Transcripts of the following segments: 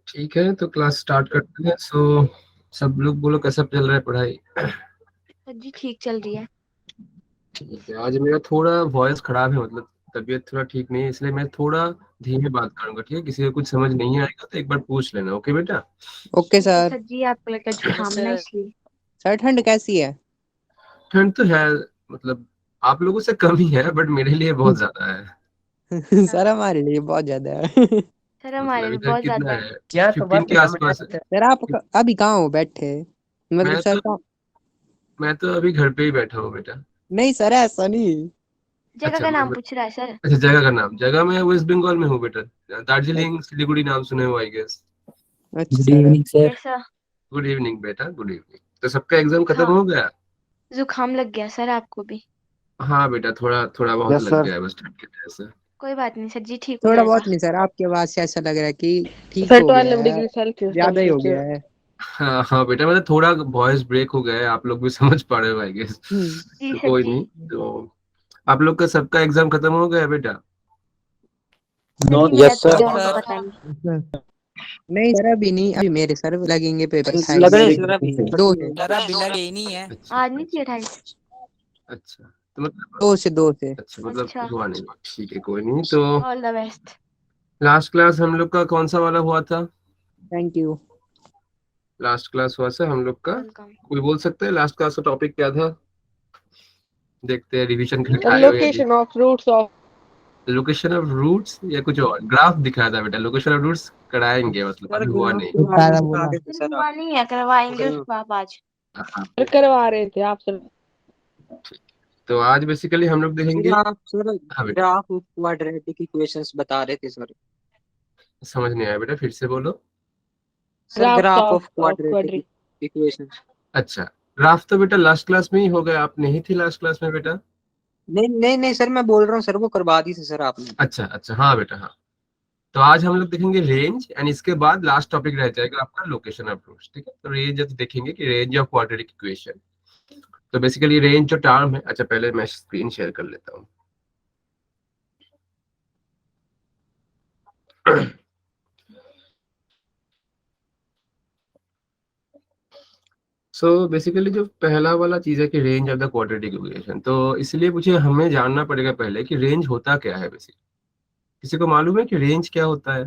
ठीक है, तो क्लास स्टार्ट करते हैं। सब लोग बोलो कैसा चल रहा है पढ़ाई। सर जी ठीक चल रही है। ठीक है, आज मेरा थोड़ा वॉइस खराब है, मतलब तबीयत थोड़ा ठीक नहीं है, इसलिए मैं थोड़ा धीमे बात करूंगा। ठीक है, किसी को कुछ समझ नहीं आएगा तो एक बार पूछ लेना। ओके बेटा। ओके ठीक है सर। सर जी, आपको लगता है जुकाम है ना इसलिए। सर ठंड कैसी है? ठंड तो है, मतलब आप लोगों से कम ही है, बट मेरे लिए बहुत ज्यादा है। सर हमारे लिए बहुत ज्यादा है। सर हमारे मतलब भी इधर बहुत कितना ज्यादा है। है, यार तो 15 बात के आसपास है। सर आप अभी कहाँ हो बैठे? मतलब मैं सर तो का। मैं तो अभी घर पे ही बैठा हूँ बेटा। नहीं सर ऐसा नहीं। जगह अच्छा का नाम पूछ रहा है सर। अच्छा, जगह का नाम, जगह मैं वेस्ट बंगाल में हूँ बेटा। दार्जिलिंग सिलीगुड़ी नाम सुने हो आई गेस। अच्छा good sir. Evening sir. Yes sir. Good evening बेटा, गुड इवनिंग। तो सबका एग्जाम खत्म जुकाम हो गया? जुकाम लग गया सर आपको भी। हाँ बेटा, थोड़ा थोड़ा बहुत यस लग सर। गया है बस, ठंड की वजह से। कोई बात नहीं सर जी, ठीक हो थोड़ा जाएगा। बहुत नहीं सर, आपकी आवाज से ऐसा लग रहा है कि ठीक सर हो गया 12 है। डिग्री सेल्सियस ज्यादा ही हो टेम्परेचर। गया है। हाँ हाँ बेटा, मतलब थोड़ा वॉइस ब्रेक हो गया है, आप लोग भी समझ पा रहे हो आई गेस। जी तो सर कोई जी। नहीं। तो आप लोग का सबका एग्जाम खत्म हो गया बेटा? सर जी नॉट मेरा यस तो सर। अभी तो पता नहीं। नहीं सर अभी नहीं, अभी मेरे सर लगेंगे पेपर लग 28 रहे से। सर अभी 2 से सर अभी लगे ही नहीं है। अच्छा आज नहीं थी 28। अच्छा, तो मतलब 2 से अच्छा, मतलब अच्छा, हुआ नहीं। ठीक है, कोई नहीं। तो all the best. Last class हम लोग का कौन सा वाला हुआ था? Thank you. लास्ट क्लास हुआ था हम लोग का। वेलकम। कोई बोल सकते हैं लास्ट क्लास का टॉपिक क्या था? देखते हैं रिवीजन करके आए हो या नहीं। Location of roots of. Location of roots या कुछ और ग्राफ दिखाया था बेटा। लोकेशन ऑफ रूट्स कराएंगे, मतलब सर अभी हुआ ग्राफ नहीं। के बारे में बता रहे थे सर सर आप। हुआ नहीं है, करवाएंगे उसको आप आज। हाँ, करवा रहे थे आप सर। तो आज बेसिकली हम लोग सर देखेंगे। आप सर हाँ बेटा। ग्राफ ऑफ क्वाड्रेटिक इक्वेशंस बता रहे थे सर। समझ नहीं आया बेटा, फिर से बोलो। Sir graphs graph of of quadratic quadri. Equations. अच्छा, ग्राफ तो बेटा लास्ट क्लास में ही हो गया, आप नहीं थी लास्ट क्लास में बेटा। नहीं नहीं नहीं सर, मैं बोल रहा हूँ सर वो करवा दी थी सर आपने। अच्छा अच्छा, हाँ बेटा हाँ। तो आज हम लोग देखेंगे रेंज, एंड इसके बाद लास्ट टॉपिक रह जाएगा आपका लोकेशन ऑफ रूट्स। ठीक है, तो रेंज अब देखेंगे कि रेंज ऑफ क्वाड्रेटिक इक्वेशन। तो बेसिकली रेंज जो टर्म है, अच्छा पहले मैं स्क्रीन शेयर कर लेता हूँ। सो बेसिकली जो पहला वाला चीज है कि range of the quadratic equation, तो इसलिए मुझे हमें जानना पड़ेगा पहले कि रेंज होता क्या है बेसिकली। किसी को मालूम है कि रेंज क्या होता है?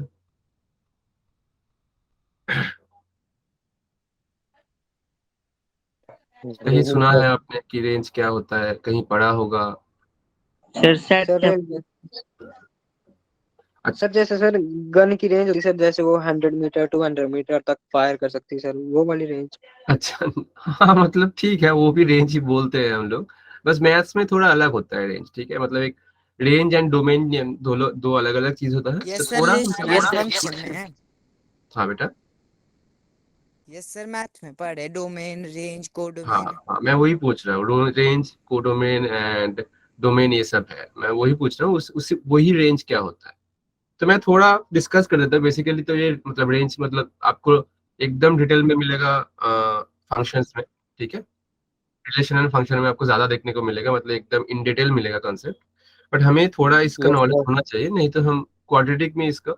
कहीं सुना है आपने कि रेंज क्या होता है, कहीं पढ़ा होगा? सर सर अच्छा सर जैसे सर गन की रेंज होती है सर, जैसे वो 100 मीटर 200 मीटर तक फायर कर सकती है सर, वो वाली रेंज। अच्छा, हाँ मतलब ठीक है, वो भी रेंज ही बोलते हैं हम लोग। बस मैथ्स में थोड़ा अलग होता है रेंज। ठीक है, मतलब एक रेंज एंड डोमेन दो अलग अलग चीज होता है, तो यस सर थोड़ा लिस्ट मैथ फंक्शन में है। हाँ बेटा। यस सर मैथ में पढ़े डोमेन रेंज को हाँ डोमेन। हाँ, मैं वही पूछ रहा हूँ, रेंज कोडोमेन एंड डोमेन ये सब है, मैं वही पूछ रहा हूँ उस वही रेंज क्या होता है। तो मैं थोड़ा डिस्कस कर देता हूँ। बेसिकली तो ये मतलब रेंज मतलब आपको एकदम डिटेल में मिलेगा फंक्शंस में। ठीक है, रिलेशनल फंक्शन में आपको ज्यादा देखने को मिलेगा, मतलब एकदम इन डिटेल मिलेगा कॉन्सेप्ट। बट हमें थोड़ा इसका यस नॉलेज सर। होना चाहिए, नहीं तो हम क्वाड्रेटिक में इसका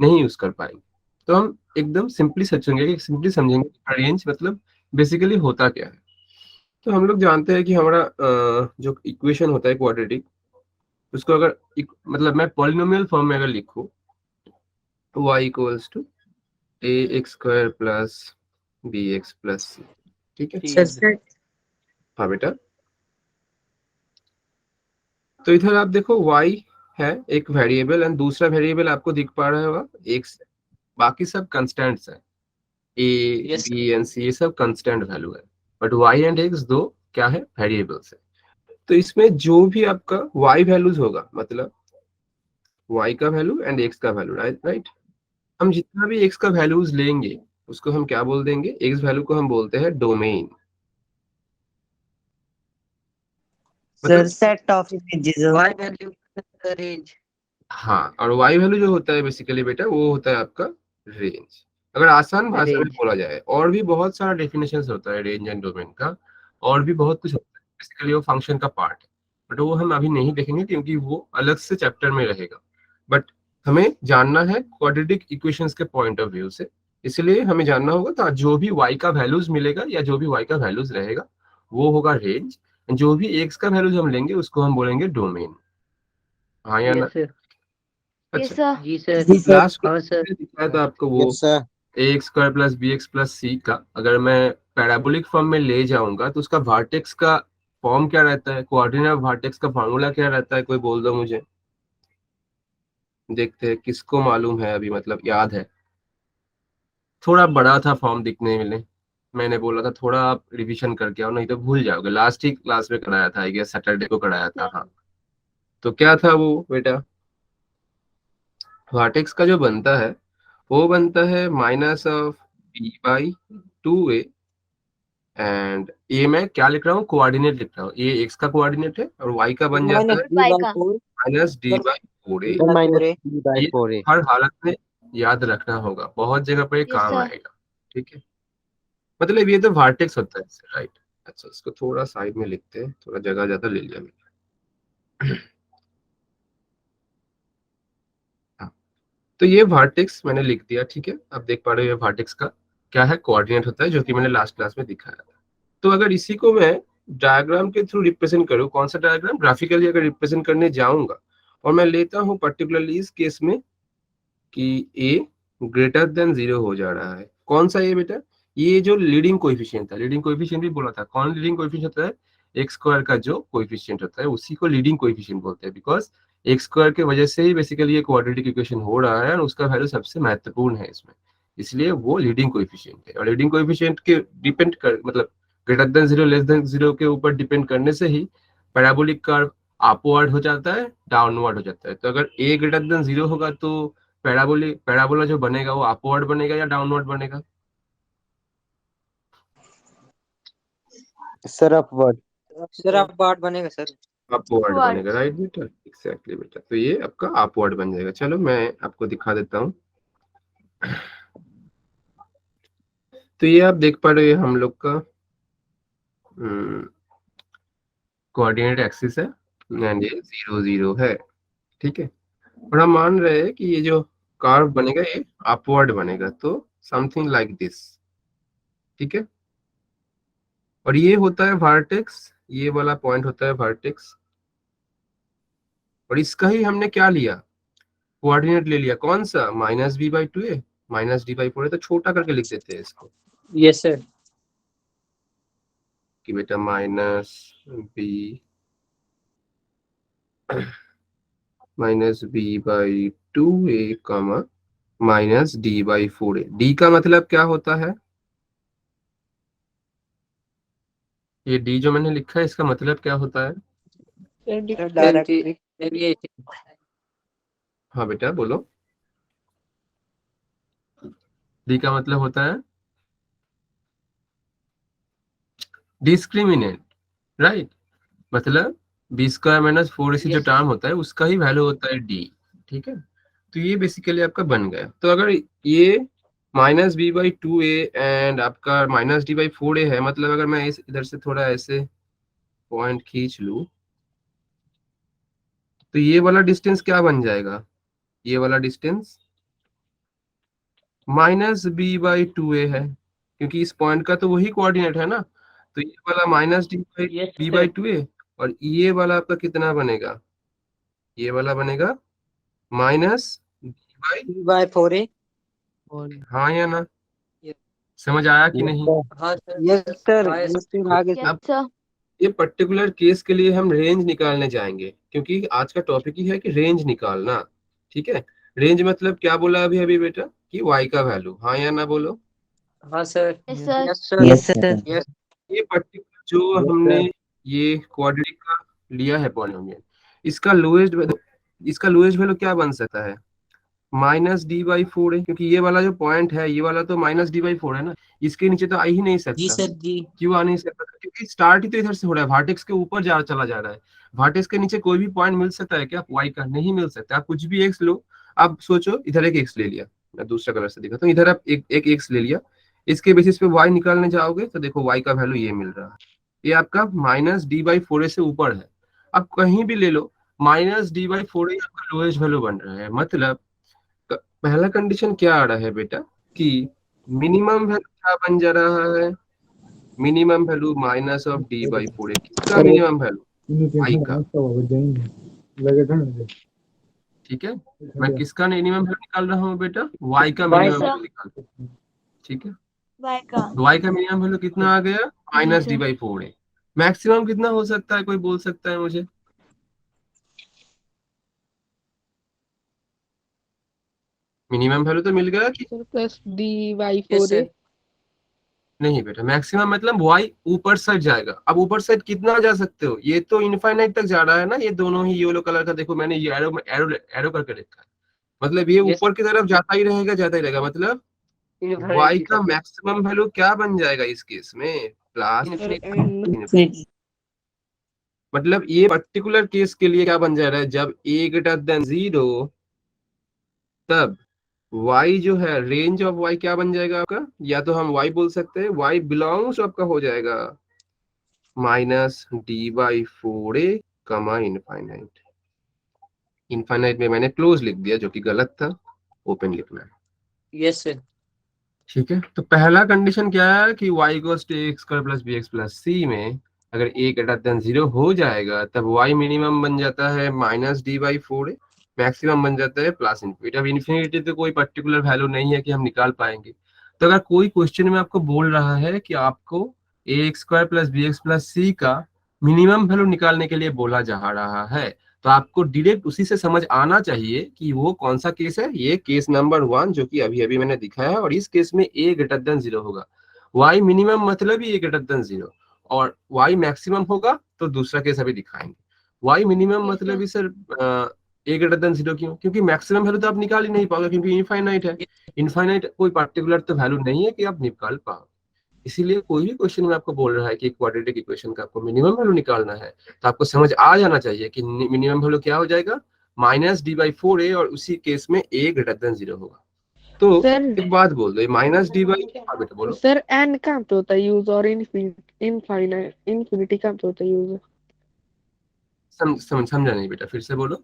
नहीं यूज कर पाएंगे। तो हम एकदम सिंपली समझेंगे रेंज मतलब बेसिकली होता क्या है। तो हम लोग जानते हैं कि हमारा जो इक्वेशन होता है क्वाड्रेटिक, उसको अगर मतलब मैं पॉलिनोमियल फॉर्म में अगर लिखूं, तो y equals to a x square plus B x plus c. ठीक है। सर हाँ बेटा, तो इधर आप देखो y है एक वेरिएबल, एंड दूसरा वेरिएबल आपको दिख पा रहा होगा x है। बाकी सब कंस्टेंट्स है, a b एंड c ये सब कंस्टेंट वैल्यू है। बट y एंड x दो क्या है, वेरिएबल्स है। तो इसमें जो भी आपका y वैल्यूज होगा, मतलब y का वैल्यू एंड x का वैल्यू, राइट राइट। हम जितना भी x का वैल्यूज लेंगे, उसको हम क्या बोल देंगे, x वैल्यू को हम बोलते हैं डोमेन। सर मतलब set of images Y value range. हाँ, और y वैल्यू जो होता है बेसिकली बेटा, वो होता है आपका रेंज। अगर आसान भाषा में रेंज। बोला जाए, और भी बहुत सारा डेफिनेशन होता है रेंज एंड डोमेन का, और भी बहुत कुछ होता है, बेसिकली वो फंक्शन का पार्ट है। बट वो हम अभी नहीं देखेंगे क्योंकि वो अलग से चैप्टर में रहेगा। बट हमें जानना है क्वाड्रेटिक इक्वेशंस के पॉइंट ऑफ व्यू से इसलिए हमें जानना होगा तो जो भी y का वैल्यूज मिलेगा या जो भी y का वैल्यूज रहेगा वो होगा रेंज, जो भी x का वैल्यूज हम लेंगे उसको हम बोलेंगे डोमेन। हाँ या ना? Yes sir. यस अच्छा, सर। जी सर। जी सर। लास्ट हाँ सर। दिखाया था आपको वो yes sir. ax square plus bx plus c का, अगर मैं पैराबोलिक फॉर्म में ले जाऊंगा तो उसका वर्टेक्स का फॉर्म क्या रहता है, कोऑर्डिनेट वर्टेक्स का फॉर्मूला क्या रहता है, कोई बोल दो मुझे। देखते हैं किसको मालूम है अभी, मतलब याद है। थोड़ा बड़ा था फॉर्म दिखने में, मैंने बोला था थोड़ा आप रिवीजन करके आओ नहीं तो भूल जाओगे। लास्ट ही क्लास में कराया था, आई गेस सैटरडे को कराया था। हाँ, तो क्या था वो बेटा, वर्टेक्स का जो बनता है वो बनता है minus of B by 2a, and ये मैं क्या लिख रहा हूँ, कोऑर्डिनेट लिख रहा हूँ, ये एक्स का कोऑर्डिनेट है और वाई का बन जाता है y का minus D by 4a। Minus D by ये 4a। हर हालत में याद रखना होगा, बहुत जगह पर ये यस काम सर। आएगा। ठीक है, मतलब ये तो वर्टेक्स होता है, राइट। अच्छा, इसको थोड़ा साइड में लिखते हैं, थोड़ा जगह ज्यादा ले लिया मैंने। हाँ, तो ये वर्टेक्स मैंने लिख दिया। ठीक है, अब देख पा रहे हो ये वर्टेक्स का क्या है, कोऑर्डिनेट होता है, जो कि मैंने लास्ट क्लास में दिखाया था। तो अगर इसी को मैं डायग्राम के थ्रू रिप्रेजेंट करूँ, कौन सा डायग्राम, ग्राफिकली अगर रिप्रेजेंट करने जाऊंगा और मैं लेता हूँ पर्टिकुलरली इस केस में कि ए ग्रेटर देन 0 हो जा रहा है, कौन सा ए बेटा, ये जो लीडिंग कोएफिशिएंट था, लीडिंग कोएफिशिएंट भी बोला था, कौन लीडिंग कोएफिशिएंट होता है, एक्स स्क्वायर का जो कोएफिशिएंट होता है उसी को लीडिंग कोएफिशिएंट बोलते हैं, बिकॉज एक्स स्क्वायर की वजह से ही बेसिकली ये क्वाड्रेटिक इक्वेशन हो रहा है और उसका वैल्यू सबसे महत्वपूर्ण है इसमें, इसलिए वो लीडिंग कोएफिशिएंट है। और लीडिंग कोएफिशिएंट के डिपेंड कर, मतलब ग्रेटर देन 0 लेस देन 0 के ऊपर डिपेंड करने से ही पैराबोलिक कर्व अपवर्ड हो जाता है, डाउनवर्ड हो जाता है। तो अगर ए ग्रेटर देन 0 होगा तो पैराबोला जो बनेगा वो अपवर्ड बनेगा या डाउनवर्ड बनेगा? Sir upward. सर आप बाट बनेगा सर। Upward Upward। बनेगा, राइट बेटा, एग्जैक्टली बेटा। तो ये आपका अपवर्ड बन जाएगा। चलो मैं आपको दिखा देता हूँ। तो ये आप देख पा रहे हो, हम लोग का कोऑर्डिनेट एक्सिस है एंड ये 0 0 है। ठीक है, और हम मान रहे हैं कि ये जो कर्व बनेगा ये अपवर्ड बनेगा, तो समथिंग लाइक दिस। ठीक है, और ये होता है वर्टेक्स, ये वाला पॉइंट होता है वर्टेक्स, और इसका ही हमने क्या लिया, कोऑर्डिनेट ले लिया, कौन सा, minus B by 2a minus D by 4a। तो छोटा करके लिख देते हैं इसको यस सर। कि बेटा minus B by 2a comma minus D by 4a। D का मतलब क्या होता है, ये डी जो मैंने लिखा है इसका मतलब क्या होता है? सर डायरेक्ट हाँ बेटा बोलो, डी का मतलब होता है डिस्क्रिमिनेंट, राइट। मतलब बी स्क्वायर माइनस 4ac जो टर्म होता है उसका ही वैल्यू होता है डी। ठीक है, तो ये बेसिकली आपका बन गया। तो अगर ये minus B by 2a and आपका माइनस डी बाई 4a है, मतलब अगर मैं इस इधर से थोड़ा ऐसे पॉइंट खींच लूं तो ये वाला डिस्टेंस क्या बन जाएगा, ये वाला distance minus B by 2a है, क्योंकि इस पॉइंट का तो वही कोऑर्डिनेट है ना। तो ये वाला minus D by B by 2a, और ये वाला आपका कितना बनेगा, ये वाला बनेगा माइनस बाय 4a। हाँ या ना, समझ आया कि नहीं? हाँ सर। Yes sir. हाँ, यस सर आगे यस सर। ये पर्टिकुलर केस के लिए हम रेंज निकालने जाएंगे, क्योंकि आज का टॉपिक ही है कि रेंज निकालना। ठीक है, रेंज मतलब क्या बोला अभी अभी बेटा, कि y का वैल्यू, हाँ या ना बोलो। हाँ sir. Yes sir. Yes sir. Yes sir. Yes. ये पर्टिकुलर जो Yes, हमने ये क्वाड्रेटिक का लिया है पॉलिनोमियल, इसका लोएस्ट वैल्यू क्या बन सकता है, माइनस डी बाई 4 है, क्योंकि ये वाला जो पॉइंट है ये वाला तो माइनस डी बाई 4 है ना, इसके नीचे तो आ ही नहीं जी सकता। सर जी। क्यों आ नहीं सकता, क्योंकि स्टार्ट ही तो इधर से हो रहा है, वर्टेक्स के ऊपर चला जा रहा है। वर्टेक्स के नीचे कोई भी पॉइंट मिल सकता है क्या, वाई का नहीं मिल सकता। आप कुछ भी एक्स लो, आप सोचो इधर एक एक्स ले लिया, मैं दूसरा कलर से दिखाता हूँ, इधर आप एक एक्स ले लिया, इसके बेसिस पे वाई निकालने जाओगे तो देखो वाई का वैल्यू ये मिल रहा है, ये आपका माइनस डी बाई 4 से ऊपर है। आप कहीं भी ले लो, माइनस डी बाई 4 आपका लोएस्ट वैल्यू बन रहा है। मतलब पहला कंडीशन क्या आ रहा है बेटा, कि मिनिमम वैल्यू क्या बन जा रहा है, minimum value minus of D by 4 किसका मिनिमम वैल्यू, आई का, ठीक है। मैं किसका मिनिमम वैल्यू निकाल रहा हूँ बेटा, वाई का Y मिनिमम का। वैल्यू निकाल रहा हूं, ठीक है। वाई का। वाई का मिनिमम वैल्यू कितना आ गया, माइनस डी बाई 4 है। मैक्सिमम कितना हो सकता है, कोई बोल सकता है मुझे, मिनिमम वैल्यू तो मिल गया कि sir plus D Y yes four sir A. नहीं बेटा, मैक्सिमम मतलब वाई ऊपर साइड जाएगा। अब ऊपर साइड कितना जा सकते हो, ये तो इनफाइनाइट तक जा रहा है ना, ये दोनों ही येलो कलर का देखो, मैंने ये एरो एरो एरो करके रखा है, मतलब ये yes ऊपर की तरफ जाता ही रहेगा, जाता ही रहेगा। मतलब infinite वाई की का तरफ मैक्सिमम वैल्यू क्या बन जाएगा इस केस में, प्लस सर infinite एन मतलब ये पर्टिकुलर केस के लिए क्या बन जा रहा है, जब a ग्रेटर देन 0 तब y जो है, रेंज ऑफ y क्या बन जाएगा आपका, या तो हम y बोल सकते हैं, y बिलोंग्स आपका हो जाएगा माइनस डी बाई 4a कमा इनफाइनाइट। इनफाइनाइट में मैंने क्लोज लिख दिया जो कि गलत था, ओपन लिखना है, yes sir ठीक है। तो पहला कंडीशन क्या है कि y equals to A square plus B x plus c में अगर a ग्रेटर देन 0 हो जाएगा तब y मिनिमम बन जाता है माइनस डी बाई 4, मैक्सिमम बन जाता है प्लस इन्फिनिटी। अब इन्फिनिटी तो कोई पर्टिकुलर वैल्यू नहीं है कि हम निकाल पाएंगे। तो अगर कोई क्वेश्चन में आपको बोल रहा है कि आपको a square plus B x plus c का मिनिमम वैल्यू निकालने के लिए बोला जा रहा है, तो आपको डायरेक्ट उसी से समझ आना चाहिए कि वो कौन सा केस है, ये केस नंबर 1 जो कि अभी अभी मैंने दिखाया है, और इस केस में a ग्रेटर देन 0 होगा, y मिनिमम मतलब ही a ग्रेटर देन 0, और y मैक्सिमम होगा तो दूसरा केस अभी दिखाएंगे। y मिनिमम Yes, मतलब sir. He sir a greater than 0 क्यों, क्योंकि मैक्सिमम वैल्यू तो आप निकाल ही नहीं पाओगे, क्योंकि इनफाइनाइट है। इनफाइनाइट कोई पर्टिकुलर तो वैल्यू नहीं है कि आप निकाल पाओ। इसीलिए कोई भी क्वेश्चन में आपको बोल रहा है कि क्वाड्रेटिक इक्वेशन का आपको मिनिमम वैल्यू निकालना है, तो आपको समझ आ जाना चाहिए कि मिनिमम वैल्यू क्या हो जाएगा, माइनस डी बाई 4a, और उसी केस में a ग्रेटर देन 0 होगा। तो सर एक बात बोल दो, माइनस डी बाई, हाँ बेटा बोलो। सर एन कहाँ पे होता है यूज और इनफाइनाइट इन्फिनिटी कहाँ पे होता है यूज। समझा नहीं बेटा, फिर से बोलो।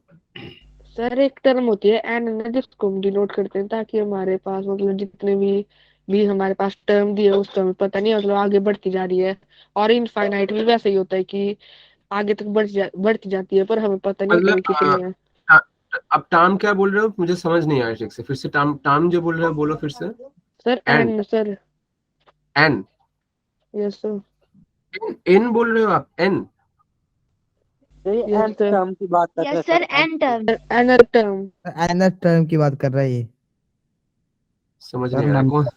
सर एक टर्म होती है एन ना जिसको हम डिनोट करते हैं ताकि हमारे पास मतलब जितने भी हमारे पास टर्म दिए उसका हमें पता नहीं मतलब आगे बढ़ती जा रही है। और इनफाइनाइट भी वैसे ही होता है कि आगे तक बढ़ती जाती है पर हमें पता नहीं होता मतलब वो कितनी है। अब टर्म क्या बोल रहे हो, मुझे समझ नहीं आया ठीक से, फिर से टर्म टर्म जो बोल रहे हो बोलो फिर से। Sir N, N sir. N, yes sir. N बोल रहे हो आप, एन, ये यस nth सर। टर्म की बात कर रहे Yes, हैं sir. Sir N term. एनर टर्म। एनथ टर्म की बात कर रहा है ये समझ सर नहीं आ रहा कौन, Sir,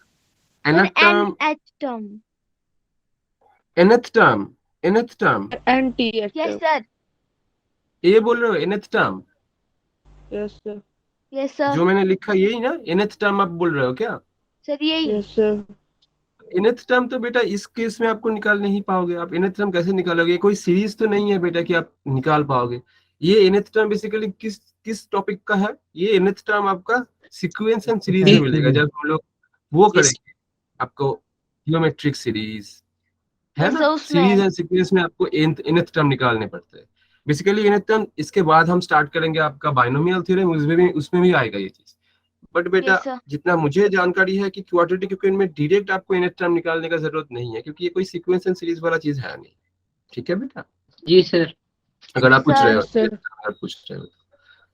nth term, NH term. Nth term, nth term, N T H Yes, term. sir. ये बोल रहे हो nth term, yes sir. Yes, sir. जो मैंने लिखा यही ना, एनथ टर्म आप बोल रहे हो क्या। Sir, यही. Yes sir. एनथ टर्म तो बेटा इस केस में आपको निकाल नहीं पाओगे, आप एनथ टर्म कैसे निकालोगे, कोई सीरीज तो नहीं है बेटा कि आप निकाल पाओगे। ये एनथ टर्म बेसिकली किस किस टॉपिक का है, ये एनथ टर्म आपका सीक्वेंस एंड सीरीज में मिलेगा, जब हम लोग वो yes करेंगे आपको जियोमेट्रिक सीरीज, है Yes, ना, sir. सीरीज उसमें. एंड सीक्वेंस में आपको nth टर्म निकालने पड़ते हैं बेसिकली। nth टर्म इसके बाद हम स्टार्ट करेंगे आपका बाइनोमियल थ्योरम, उसमें भी आएगा ये चीज। बट बेटा Yes, sir. जितना मुझे जानकारी है कि क्वाड्रेटिक इक्वेशन में डायरेक्ट आपको nth टर्म निकालने का जरूरत नहीं है, क्योंकि ये कोई सीक्वेंस एंड सीरीज वाला चीज है नहीं, ठीक है बेटा। जी सर अगर Yes, आप पूछ रहे sir. हो यस सर। अगर आप पूछ रहे हो तो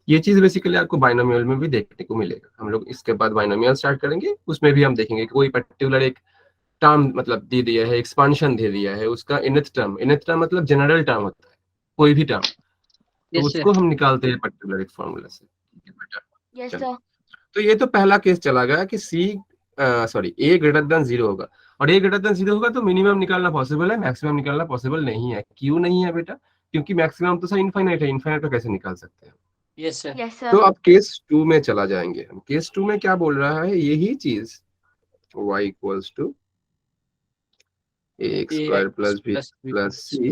ये चीज बेसिकली आपको बाइनोमियल में भी देखने को मिलेगा। हम लोग इसके बाद बाइनोमियल स्टार्ट करेंगे, उसमें भी हम देखेंगे कि कोई पर्टिकुलर एक टर्म मतलब दे दिया है, एक्सपांशन दे दिया है, उसका nth टर्म, nth टर्म मतलब जनरल टर्म होता है, कोई भी टर्म, तो yes sir उसको हम निकालते हैं पर्टिकुलर एक फॉर्मूला से, ठीक है बेटा। Yes, चलो, sir. तो ये तो पहला केस चला गया कि a ग्रेटर देन 0 होगा, और a ग्रेटर देन 0 होगा तो मिनिमम निकालना पॉसिबल है, मैक्सिमम निकालना पॉसिबल नहीं है। क्यों नहीं है बेटा, क्योंकि मैक्सिमम तो सर इनफाइनाइट है, इनफाइनाइट को कैसे निकाल सकते हैं। yes sir Yes, तो sir. अब केस 2 में चला जाएंगे हम। केस 2 में क्या बोल रहा है, यही चीज y equals to A square ax plus B plus b plus C,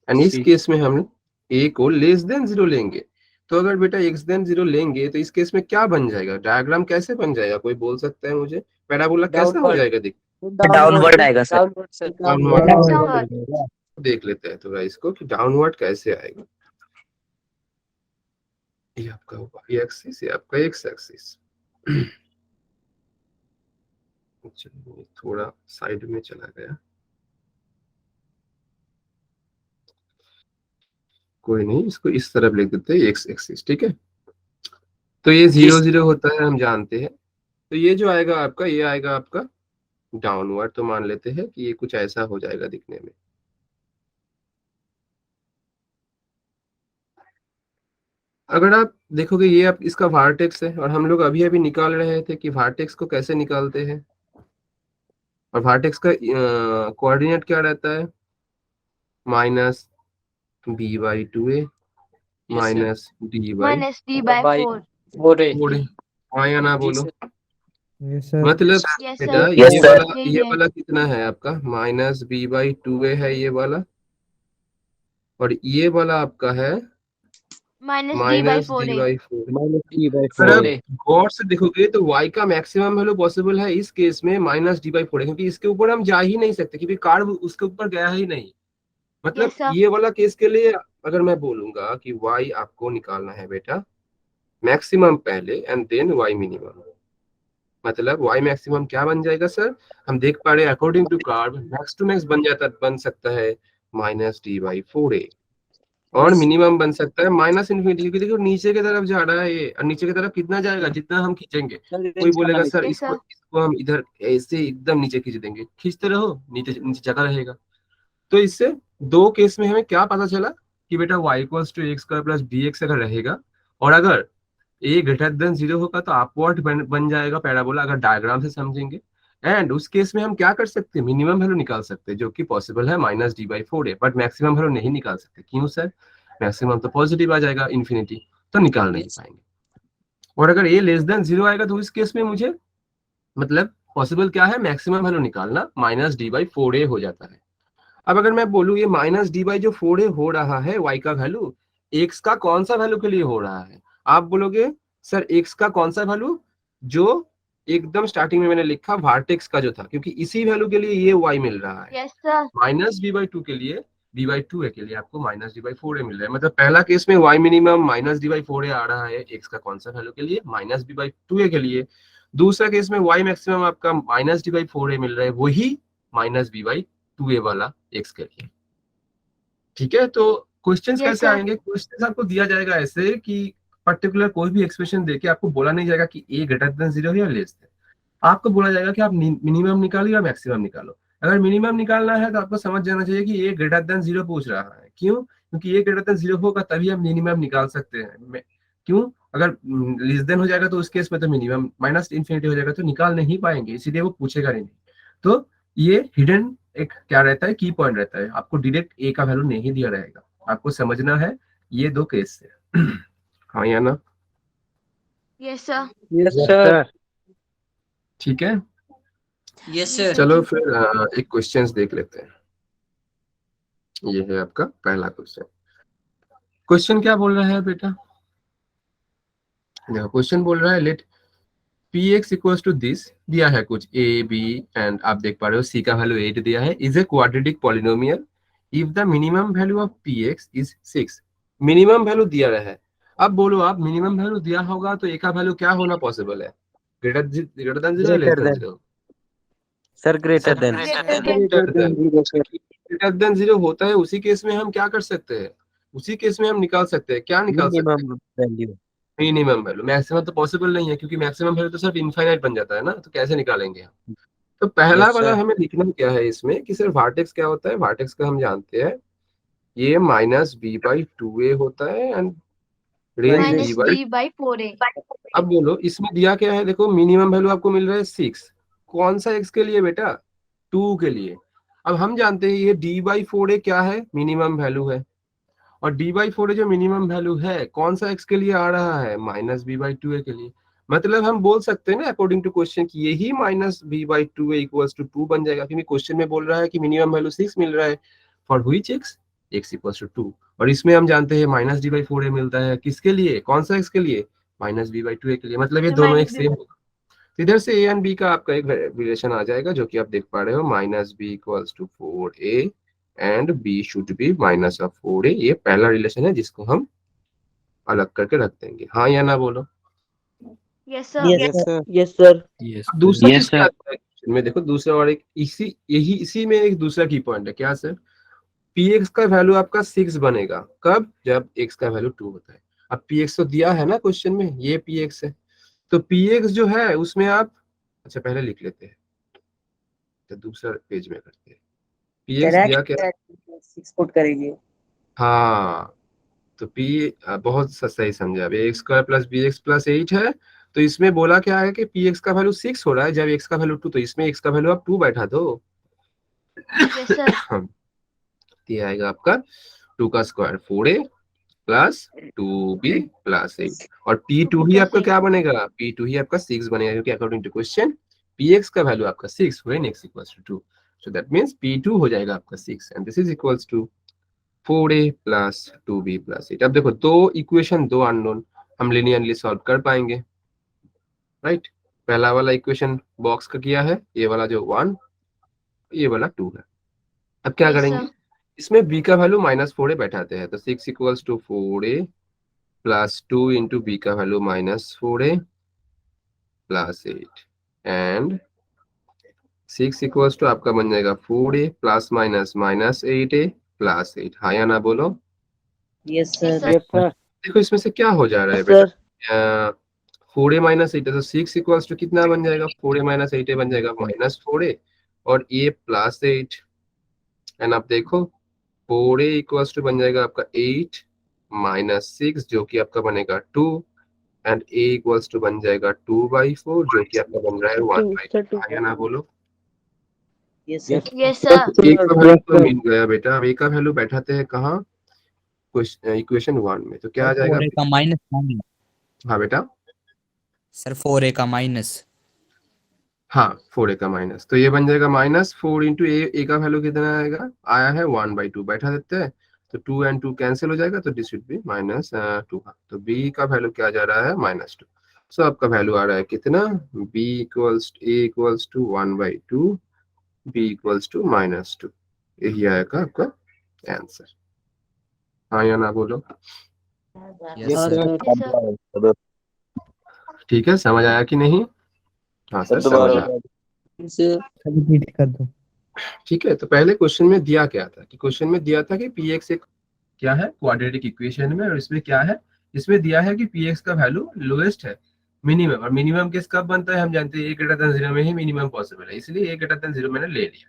and इस c केस में हम a को लेस देन 0 लेंगे। तो अगर बेटा एक्स देन 0 लेंगे तो इस केस में क्या बन जाएगा, डायग्राम कैसे बन जाएगा, कोई बोल सकता है मुझे, पैराबोला कैसा हो डाउनवर्ड जाएगा, देख डाउनवर्ड आएगा sir downward sir downward Downward. देख लेते हैं थोड़ा इसको कि डाउनवर्ड कैसे आएगा। ये आपका y एक्सिस, ये आपका x एक्सिस, चलिए थोड़ा साइड में चला गया, कोई नहीं, इसको इस तरफ लिख देते हैं एक्स एक्सिस, ठीक है। तो ये 0 0 होता है, हम जानते हैं। तो ये जो आएगा आपका, ये आएगा आपका डाउनवर्ड, तो मान लेते हैं कि ये कुछ ऐसा हो जाएगा दिखने में। अगर आप देखोगे ये आप इसका वर्टेक्स है, और हम लोग अभी अभी निकाल रहे थे कि वर्टेक्स को कैसे निकालते हैं, और वर्टेक्स का कोऑर्डिनेट क्या रहता है, minus B by 2a minus D by minus D by 4। 4a। हाँ या ना बोलो। Yes sir. मतलब यस बेटा सर, Yes, ये sir. वाला, ये वाला कितना है आपका, माइनस बी बाई 2a है ये वाला, और ये वाला आपका है minus D by minus 4 D है। बाई 4। -d/4a। अगर आप गौर से देखोगे तो y का मैक्सिमम वैल्यू पॉसिबल है इस केस में माइनस डी बाई 4 है, क्योंकि इसके ऊपर हम जा ही नहीं सकते, क्योंकि कार्व उसके ऊपर गया ही नहीं। मतलब Yes, sir. ये वाला केस के लिए अगर मैं बोलूंगा कि y आपको निकालना है बेटा मैक्सिमम पहले एंड देन y मिनिमम, मतलब y मैक्सिमम क्या बन जाएगा सर, हम देख पा रहे हैं according to curve max to max बन सकता है माइनस डी बाई 4a, और मिनिमम बन सकता है माइनस इन्फिनिटी, क्योंकि देखो नीचे की तरफ जा रहा है ये, और नीचे की तरफ कितना जाएगा, जितना हम खींचेंगे। कोई बोलेगा सर Yes, इसको sir. इसको हम इधर ऐसे एकदम नीचे खींच देंगे, खींचते रहो, नीचे नीचे जगह रहेगा। तो इससे दो केस में हमें क्या पता चला कि बेटा y equals to X square plus B X अगर रहेगा, और अगर a ग्रेटर देन 0 होगा तो अपवर्ड बन जाएगा पैराबोला, अगर डायग्राम से समझेंगे। एंड उस केस में हम क्या कर सकते हैं, मिनिमम वैल्यू निकाल सकते हैं, जो कि पॉसिबल है minus D by 4a, but maximum value नहीं निकाल सकते। क्यों सर, मैक्सिमम तो पॉजिटिव आ जाएगा इन्फिनिटी, तो निकाल नहीं पाएंगे। और अगर a लेस देन 0 आएगा तो इस केस में मुझे मतलब पॉसिबल क्या है, मैक्सिमम वैल्यू निकालना, माइनस डी बाई 4a हो जाता है। अब अगर मैं बोलूं ये माइनस डी बाई जो 4a हो रहा है y का वैल्यू, x का कौन सा वैल्यू के लिए हो रहा है, आप बोलोगे सर x का कौन सा वैल्यू, जो एकदम स्टार्टिंग में मैंने लिखा वर्टेक्स का जो था, क्योंकि इसी वैल्यू के लिए ये y मिल रहा है। Yes, sir. Minus B by 2 के लिए, बी बाई 2a के लिए आपको माइनस डी बाई 4a मिल रहा है। मतलब पहला केस में y minimum minus D by 4a आ रहा है x का कौन सा वैल्यू के लिए, माइनस बी बाई 2a के लिए। दूसरा केस में y मैक्सिमम आपका माइनस डी बाई 4a मिल रहा है, वही माइनस बी बाई 2a वाला x के लिए। ठीक है, तो क्वेश्चंस Yes, कैसे sir. आएंगे, क्वेश्चंस आपको दिया जाएगा ऐसे कि पर्टिकुलर कोई भी एक्सप्रेशन देके आपको बोला नहीं जाएगा कि a ग्रेटर देन 0 है या लेस देन, आपको बोला जाएगा कि आप मिनिमम निकालो या मैक्सिमम निकालो। अगर मिनिमम निकालना है तो आपको समझ जाना चाहिए कि a ग्रेटर देन 0 पूछ रहा है। क्यों, क्योंकि a ग्रेटर देन 0 होगा तभी हम मिनिमम निकाल सकते हैं। क्यों, अगर लेस देन हो जाएगा तो उस केस में तो मिनिमम माइनस इन्फिनिटी हो जाएगा, तो निकाल नहीं पाएंगे, इसीलिए वो पूछेगा नहीं। तो ये हिडन एक क्या रहता है, की पॉइंट रहता है, आपको डायरेक्ट ए का वैल्यू नहीं दिया रहेगा, आपको समझना है ये दो केस से। हाँ या ना, Yes, sir. Yes sir. ठीक है। Yes sir. चलो फिर एक क्वेश्चंस देख लेते हैं। ये है आपका पहला क्वेश्चन। क्वेश्चन क्या बोल रहा है बेटा, देखो क्वेश्चन बोल रहा है let px equals to this, दिया है कुछ a b एंड आप देख पा रहे हो c का वैल्यू 8 दिया है, is a quadratic polynomial if the minimum value of px is 6। Minimum value दिया रहा है। अब बोलो आप, मिनिमम वैल्यू दिया होगा तो a का वैल्यू क्या होना पॉसिबल है, greater than 0 less than 0, sir greater than. Greater than 0 होता है, उसी केस में हम क्या कर सकते हैं, उसी केस में हम निकाल सकते हैं, क्या निकाल सकते हैं, minimum value. Minimum value. Maximum तो पॉसिबल नहीं है, क्योंकि मैक्सिमम वैल्यू तो सिर्फ इनफाइनाइट बन जाता है ना, तो कैसे निकालेंगे हम। तो पहला Yes, वाला sir. हमें लिखना क्या है इसमें कि सिर्फ वर्टेक्स क्या होता है, वर्टेक्स का हम जानते हैं ये माइनस बी बाई 2a होता है and range minus B by. D by 4a। अब बोलो इसमें दिया क्या है, देखो मिनिमम वैल्यू आपको मिल रहा है 6, कौन सा x के लिए बेटा, 2 के लिए। अब हम जानते हैं ये d बाई 4a क्या है, मिनिमम वैल्यू है, और d बाई 4a जो मिनिमम वैल्यू है कौन सा x के लिए आ रहा है, माइनस बी बाई 2a के लिए। मतलब हम बोल सकते हैं ना अकॉर्डिंग टू क्वेश्चन कि यही minus B by 2a equals to 2 बन जाएगा, क्योंकि क्वेश्चन में बोल रहा है कि मिनिमम वैल्यू 6 मिल रहा है for which x equals to 2, और इसमें हम जानते हैं माइनस डी बाई 4a मिलता है किसके लिए, कौन सा x के लिए, माइनस बी बाई 2a के लिए। मतलब ये दोनों एक सेम होगा, तो इधर से a एंड b का आपका एक रिलेशन आ जाएगा जो कि आप देख पा रहे हो, minus B equals to 4a and b should be minus of 4a। ये पहला रिलेशन है जिसको हम अलग करके रख देंगे। हाँ या ना बोलो। Yes, sir. Yes sir. Yes sir. दूसरा चीज क्या है इनमें देखो दूसरा और एक इसी में एक दूसरा की पॉइंट है क्या सर, px का वैल्यू आपका 6 बनेगा कब, जब x का वैल्यू 2 होता है। अब px तो दिया है ना क्वेश्चन में, ये px है, तो px जो है उसमें आप, अच्छा पहले लिख लेते हैं तो दूसरा पेज में करते हैं। px दिया क्या, 6 पुट करेंगे। हाँ तो p बहुत सही समझा। अब a square plus B x plus 8 है, तो इसमें बोला क्या है कि पी एक्स का वैल्यू 6 हो रहा है जब एक्स का वैल्यू 2, तो इसमें एक्स का वैल्यू आप 2 बैठा दो। Yes sir. ये आएगा आपका 2 का square 4a plus 2b plus 8, और p2 ही आपका क्या बनेगा, p2 ही आपका 6 बनेगा, क्योंकि अकॉर्डिंग टू क्वेश्चन px का वैल्यू आपका 6 when x equals to 2, so that means p2 हो जाएगा आपका 6 and this is equals to 4a plus 2b plus 8। अब देखो दो इक्वेशन, दो अननोन, हम लिनियरली सॉल्व कर पाएंगे, राइट। पहला वाला इक्वेशन बॉक्स का किया है, ये वाला जो 1, ये वाला 2 है। अब क्या Yes, करेंगे, sir. इसमें b का वैल्यू -4a बैठाते हैं, तो 6 equals to 4a plus 2 into b का value -4a plus 8 and 6 equals to आपका बन जाएगा 4a plus minus -8a plus 8। हाँ या ना बोलो। Yes Yes, sir. sir. देखो इसमें से क्या हो जा रहा है बेटा, 4a माइनस 8 तो 6 इक्वल्स टू कितना बन जाएगा, 4a माइनस 8a बन जाएगा -4a और a प्लस 8 एंड आप देखो 4a इक्वल्स टू बन जाएगा आपका 8 माइनस 6 जो कि आपका बनेगा 2 एंड a इक्वल्स टू बन जाएगा 2/4 जो कि आपका बन रहा है 1/2। आगे ना बोलो। Yes sir. Yes, sir. a का वैल्यू तो मिल गया बेटा, अब a का वैल्यू बैठाते हैं कहाँ, इक्वेशन 1 में, तो क्या आ जाएगा, 4a का माइनस। हाँ बेटा, सर 4a का माइनस। हाँ 4a का माइनस, तो ये बन जाएगा -4 इंटू ए का वैल्यू कितना आएगा, आया है 1/2, बैठा देते हैं तो 2 एंड 2 कैंसिल हो जाएगा, तो दिस शुड बी -2, तो b का वैल्यू क्या जा रहा है -2। सो आपका वैल्यू आ रहा है कितना, b equals a equals to 1/2, b equals to -2, यही आएगा आपका आंसर। हाँ या ना बोलो। Yes sir. Yes, sir. ठीक है, समझ आया कि नहीं, हाँ सर समझ आया। रिपीट कर दो। ठीक है, तो पहले क्वेश्चन में दिया क्या था, कि क्वेश्चन में दिया था कि px एक क्या है क्वाड्रेटिक इक्वेशन में, और इसमें क्या है, इसमें दिया है कि px का वैल्यू लोएस्ट है मिनिमम, और मिनिमम केस कब बनता है हम जानते हैं, a ग्रेटर देन 0 में ही मिनिमम पॉसिबल है, इसलिए a ग्रेटर देन 0 मैंने ले लिया।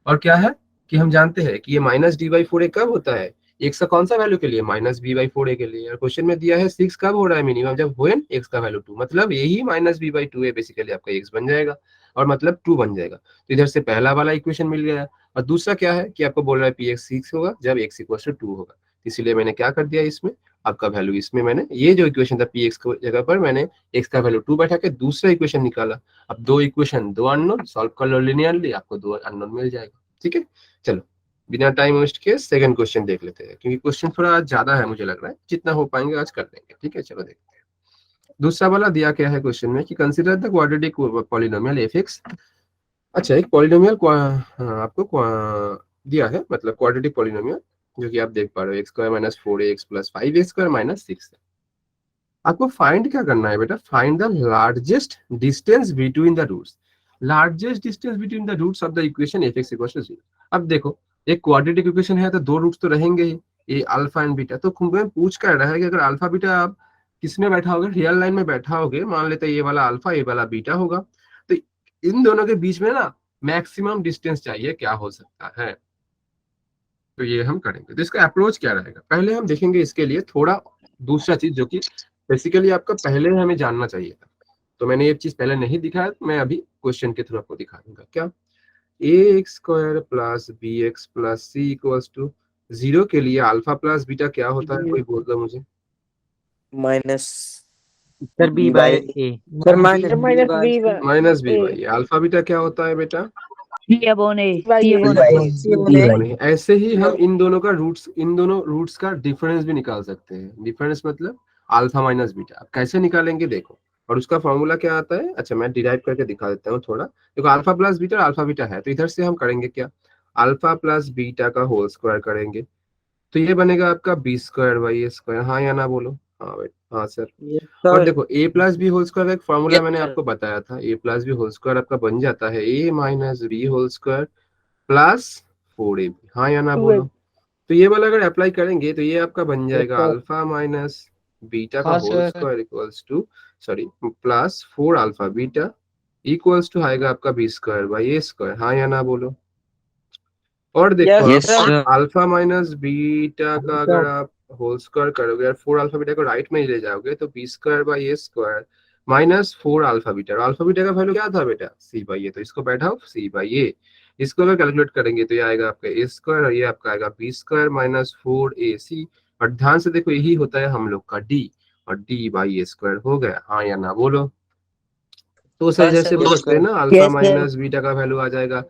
और क्या है कि हम जानते हैं कि ये -d/4a कब होता है, x का कौन सा वैल्यू के लिए, -b/4a के लिए, और क्वेश्चन में दिया है 6 कब हो रहा है मिनिमम, जब व्हेन x का वैल्यू 2, मतलब यही -b/2a बेसिकली आपका x बन जाएगा और मतलब 2 बन जाएगा। तो इधर से पहला वाला इक्वेशन मिल गया, और दूसरा क्या है कि आपको बोल रहा है px 6 होगा जब x इक्वल्स टू 2 होगा, इसीलिए मैंने क्या कर दिया, इसमें आपका वैल्यू, इसमें मैंने ये जो इक्वेशन था px को जगह पर मैंने x का वैल्यू 2 बैठा के दूसरा इक्वेशन निकाला। अब दो इक्वेशन दो अननोन, सॉल्व कर लो लिनियरली, आपको दो अननोन मिल जाएगा। ठीक है, चलो बिना टाइम वेस्ट के सेकंड क्वेश्चन देख लेते हैं, क्योंकि क्वेश्चन थोड़ा आज ज्यादा है, मुझे लग रहा है जितना हो पाएंगे आज कर लेंगे। ठीक है, चलो देखते हैं। दूसरा वाला दिया क्या है क्वेश्चन में कि consider the quadratic polynomial f(x). अच्छा, एक पॉलिनोमियल आपको दिया है, मतलब क्वाड्रेटिक पॉलिनोमियल जो कि आप देख पा रहे हो, x² minus 4ax plus 5x² minus 6। आपको फाइंड क्या करना है बेटा, find the largest distance between the roots, largest distance between the roots of the equation f(x) equals to 0। अब देखो एक क्वाड्रेटिक इक्वेशन है तो दो रूट्स तो रहेंगे ही, ये अल्फा एंड बीटा, तो खुद पूछ कर रहा है कि अगर अल्फा बीटा आप किस में बैठा होगे, रियल लाइन में बैठा होगे, मान लेते हैं ये वाला अल्फा ये वाला बीटा होगा, तो इन दोनों के बीच में ना मैक्सिमम डिस्टेंस चाहिए, क्या हो सकता है, तो ये हम करेंगे। तो इसका अप्रोच क्या रहेगा, पहले हम देखेंगे इसके लिए थोड़ा दूसरा चीज जो कि बेसिकली आपका पहले हमें जानना चाहिए था, तो मैंने ये चीज पहले नहीं दिखाया, तो मैं अभी क्वेश्चन के थ्रू आपको दिखा दूंगा। क्या ax² plus bx plus c equals to 0 के लिए अल्फा प्लस बीटा क्या होता है, कोई बोल दो मुझे। Minus sir b/a। Sir minus minus b/a। Alpha beta क्या होता है बेटा, ऐसे ही हम इन दोनों का रूट्स, इन दोनों रूट्स का डिफरेंस भी निकाल सकते हैं। डिफरेंस मतलब अल्फा माइनस बीटा, अब कैसे निकालेंगे देखो, और उसका फॉर्मूला क्या आता है, अच्छा मैं डिराइव करके दिखा देता हूँ थोड़ा। देखो alpha plus beta, alpha beta है तो इधर से हम करेंगे क्या, अल्फा प्लस बीटा का होल स्क्वायर करेंगे, तो ये बनेगा आपका b² बाई a²। हाँ या ना बोलो, हाँ भाई, हाँ सर। Yes, और sir. देखो a plus B whole square का एक फॉर्मूला Yes, मैंने sir. आपको बताया था, a plus B whole square आपका बन जाता है a minus B whole square plus 4ab। हाँ या ना बोलो। तो ये वाला अगर अप्लाई करेंगे तो ये आपका बन जाएगा sir. अल्फा माइनस बीटा का हाँ, whole sir. Square equals to, sorry, plus 4 alpha beta equals to आएगा आपका B square by A square. हाँ या ना बोलो। और देखो Yes, आप sir. अल्फा माइनस बीटा का अगर आप होल स्क्वायर करोगे और 4 अल्फा बीटा को राइट में ही ले जाओगे तो B square by A square minus 4 alpha beta. और अल्फा बीटा का वैल्यू क्या था बेटा? C by A. तो इसको बैठाओ सी बाई ए, इसको अगर कैलकुलेट करेंगे तो ये आएगा आपका ए स्क्वायर और ये आपका आएगा बी स्क्वायर माइनस 4ac। और ध्यान से देखो यही होता है हम लोग का डी, और डी बाई ए स्क्वायर हो गया। हाँ या ना बोलो। तो सर हाँ, जैसे सर, बोल yes, सकते हैं sir. ना, alpha Yes, sir. Minus beta का वैल्यू आ जाएगा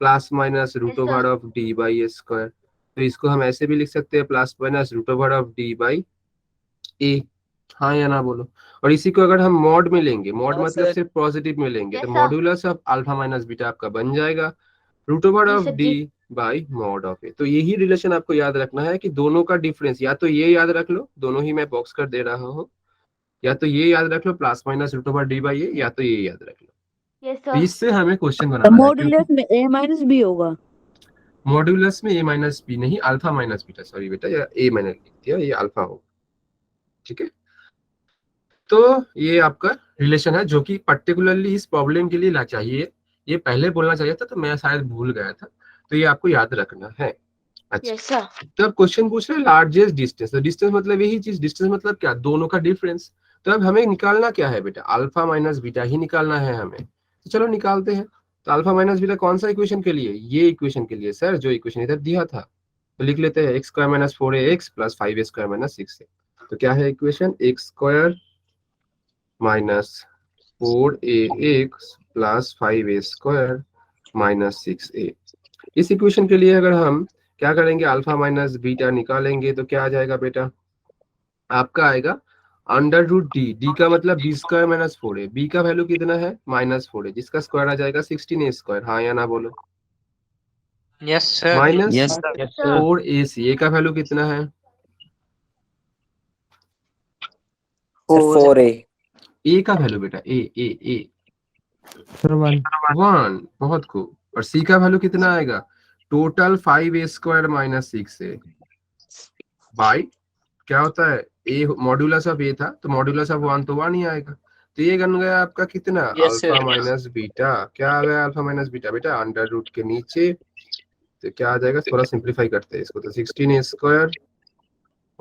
plus minus root Yes, sir. Over of D by A square. तो इसको हम ऐसे भी लिख सकते हैं plus minus root over of D by a. हाँ या ना बोलो। और इसी को अगर हम मॉड में लेंगे, मॉड हाँ, मतलब सर। सिर्फ पॉजिटिव में लेंगे, Yes, तो sir. Modulus of alpha minus beta आपका बन जाएगा रूट ओवर जी ऑफ सर, डी जी। By mod of a. तो यही रिलेशन आपको याद रखना है कि दोनों का डिफरेंस, या तो ये याद रख लो, दोनों ही मैं बॉक्स कर दे रहा हूँ, या तो ये याद रख लो plus minus root over D by a, या तो ये याद रख लो। Yes, तो sir. इससे हमें क्वेश्चन तो बनाना है, क्योंकि मॉड्यूलस में a माइनस बी होगा। मॉड्यूलस में ए माइनस बी नहीं, अल्फा माइनस बीटा, सॉरी बेटा, या ए मैंने लिख दिया, ये अल्फा होगा। ठीक है, तो ये आपका रिलेशन है जो कि पर्टिकुलरली इस प्रॉब्लम के लिए ला चाहिए। ये पहले बोलना चाहिए था तो मैं शायद भूल गया था, तो ये आपको याद रखना है। अच्छा, Yes, sir. तो अब क्वेश्चन पूछ रहे हैं लार्जेस्ट डिस्टेंस। तो डिस्टेंस मतलब यही चीज, डिस्टेंस मतलब क्या? दोनों का डिफरेंस। तो अब हमें निकालना क्या है बेटा? अल्फा माइनस बीटा ही निकालना है हमें। तो चलो निकालते हैं। तो अल्फा माइनस बीटा कौन सा इक्वेशन के लिए? ये इक्वेशन के लिए सर, जो इक्वेशन इधर दिया था। तो लिख लेते हैं x square minus 4ax plus 5a square minus 6a। तो क्या है equation? X square minus 4ax plus 5a square minus 6a। इस इक्वेशन के लिए अगर हम क्या करेंगे, अल्फा माइनस बीटा निकालेंगे तो क्या आ जाएगा बेटा? आपका आएगा अंडर रूट डी। डी का मतलब B square minus 4a। B का वैल्यू कितना है? -4a, जिसका स्क्वायर आ जाएगा 16a स्क्वायर। हाँ या ना बोलो। Yes, sir. Minus Yes, Yes, sir. 4ac। ए का वैल्यू कितना है? 4A। ए का वैल्यू बेटा, ए ए ए सर 1। 1। बहुत खूब। और सी का वैल्यू कितना आएगा? Total 5a square minus 6a by, क्या होता है, ए मॉड्यूलस ऑफ ए था तो मॉड्यूलस ऑफ 1 तो 1 ही आएगा। तो ये बन गया आपका कितना? Yes, sir. Alpha minus beta. क्या आ गया अल्फा माइनस बीटा बेटा? अंडर रूट के नीचे तो क्या आ जाएगा, थोड़ा सिंप्लीफाई करते हैं इसको, तो 16a स्क्वायर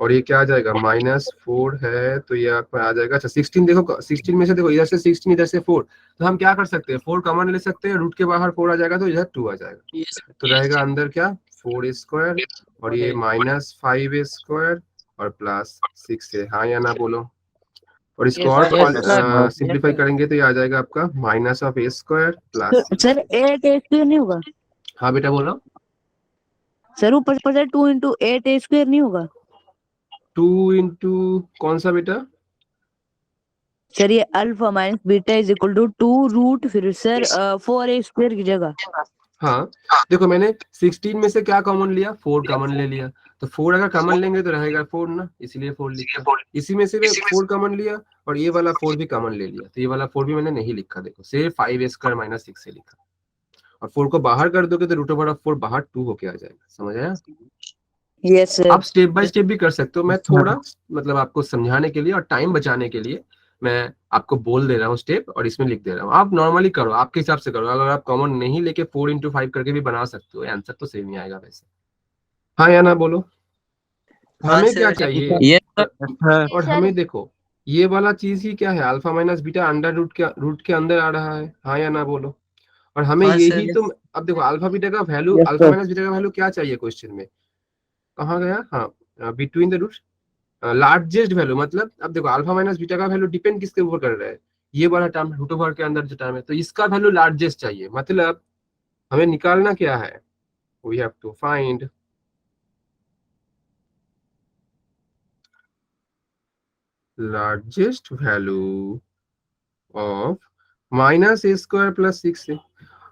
और ये क्या आ जाएगा -4 है, तो ये आपका आ जाएगा। अच्छा 16, देखो 16 में से देखो इधर से 16 इधर से 4, तो हम क्या कर सकते हैं, 4 कॉमन ले सकते हैं, रूट के बाहर 4 आ जाएगा तो इधर 2 आ जाएगा। Yes, तो रहेगा अंदर क्या, 4a स्क्वायर और ये -5a स्क्वायर और प्लस 6a। हाँ या ना बोलो। और इसको Yes, और yes, sir. सिंप्लीफाई करेंगे तो ये आ जाएगा आपका minus of a square plus. Sir 8 a square नहीं होगा? हाँ बेटा बोलो। सर ऊपर से 2 into 8 a स्क्वायर नहीं होगा? 2 इंटू कौन सा बेटा? सर ये alpha minus beta is equal to 2 root फिर सर 4a स्क्वायर की जगह। हाँ देखो मैंने 16 में से क्या कॉमन लिया, 4 कॉमन ले लिया, तो 4 अगर कॉमन लेंगे तो रहेगा 4 ना, इसलिए 4 लिखा। इसी में से 4 कॉमन लिया और ये वाला 4 भी कॉमन ले लिया, तो ये वाला 4 भी मैंने नहीं लिखा, देखो सिर्फ 5a स्क्वायर माइनस 6 से लिखा। और 4 को बाहर कर दोगे तो रूट ओवर ऑफ 4 बाहर 2 होके आ जाएगा। समझ आया? Yes sir. आप स्टेप बाय स्टेप भी कर सकते हो, मैं थोड़ा मतलब आपको समझाने के लिए और टाइम बचाने के लिए मैं आपको बोल दे रहा हूँ स्टेप, और इसमें लिख दे रहा हूँ। आप नॉर्मली करो, आपके हिसाब से करो। अगर आप कॉमन नहीं लेके 4 into 5 करके भी बना सकते हो, आंसर तो सेम ही आएगा वैसे। हाँ या ना बोलो। हाँ, हमें सर। क्या चाहिए? Yes, sir. और हमें देखो ये वाला चीज ही क्या है, alpha minus beta under root के अंदर आ रहा है। हाँ या ना बोलो। और हमें हाँ, यही सर। तो, अब देखो अल्फा बीटा का value, Yes, alpha sir. Minus beta का वैल्यू क्या चाहिए क्वेश्चन में, कहाँ गया? हाँ, between the root largest value. मतलब अब देखो अल्फा माइनस बीटा का वैल्यू डिपेंड किसके ऊपर कर रहा है, ये वाला टर्म रूट ओवर के अंदर जो टर्म है, तो इसका वैल्यू लार्जेस्ट चाहिए। मतलब हमें निकालना क्या है, we have to find largest value of minus A square plus 6a।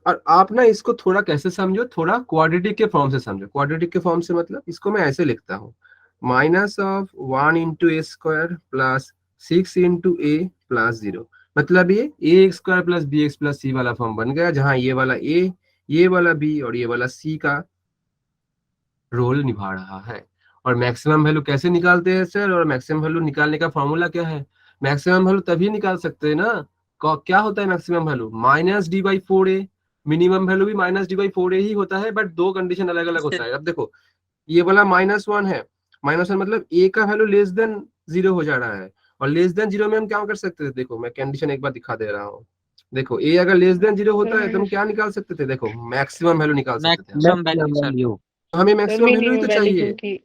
और आप ना इसको थोड़ा कैसे समझो, थोड़ा क्वाड्रेटिक के फॉर्म से समझो। क्वाड्रेटिक के फॉर्म से मतलब इसको मैं ऐसे लिखता हूँ, minus of 1 into a square plus 6 into a plus 0। मतलब ये a x square plus B x plus c वाला फॉर्म बन गया, जहां ये वाला ए, ये वाला बी और ये वाला सी का रोल निभा रहा है। और मैक्सिमम वैल्यू कैसे निकालते हैं सर? और मैक्सिमम वैल्यू निकालने का फॉर्मूला क्या है? मैक्सिमम वैल्यू तभी निकाल सकते हैं ना, क्या होता है maximum value? Minus D by 4a। Minimum value भी माइनस डी बाई 4a ही होता है, बट दो कंडीशन अलग अलग होता है। अब देखो ये वाला -1 है, -1 मतलब a का वैल्यू लेस देन 0 हो जा रहा है, और लेस देन 0 में हम क्या कर सकते थे? देखो मैं कंडीशन एक बार दिखा दे रहा हूँ। देखो a अगर लेस देन 0 होता है तो हम क्या निकाल सकते थे? देखो मैक्सिमम वैल्यू निकाल सकते थे। Maximum value sir. हमें सर मैक्सिमम वैल्यू ही मिनिमम तो वैल्यू चाहिए, क्योंकि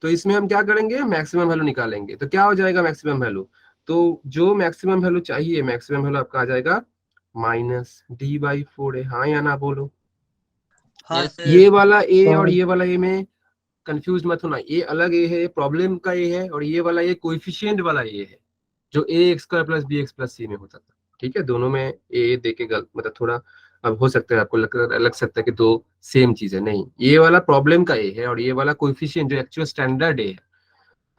तो इसमें हम क्या करेंगे? मैक्सिमम वैल्यू निकालेंगे। तो क्या हो जाएगा मैक्सिमम वैल्यू? तो जो मैक्सिमम वैल्यू चाहिए, मैक्सिमम वैल्यू आपका आ जाएगा माइनस डी बाई 4a। हाँ या ना बोलो? हाँ सर। ये वाला ए और ये वाला ए में कंफ्यूज मत होना, ये अलग ए है, प्रॉब्लम का ए है, और ये वाला ये कोएफिशिएंट वाला ए है, जो a x square plus B x plus c में होता था। ठीक है, दोनों में ए दे के गलत, मतलब थोड़ा अब हो सकता है आपको लग सकता है कि दो सेम चीज है, नहीं, ये वाला प्रॉब्लम का ए है और ये वाला कोएफिशिएंट जो एक्चुअल स्टैंडर्ड ए है।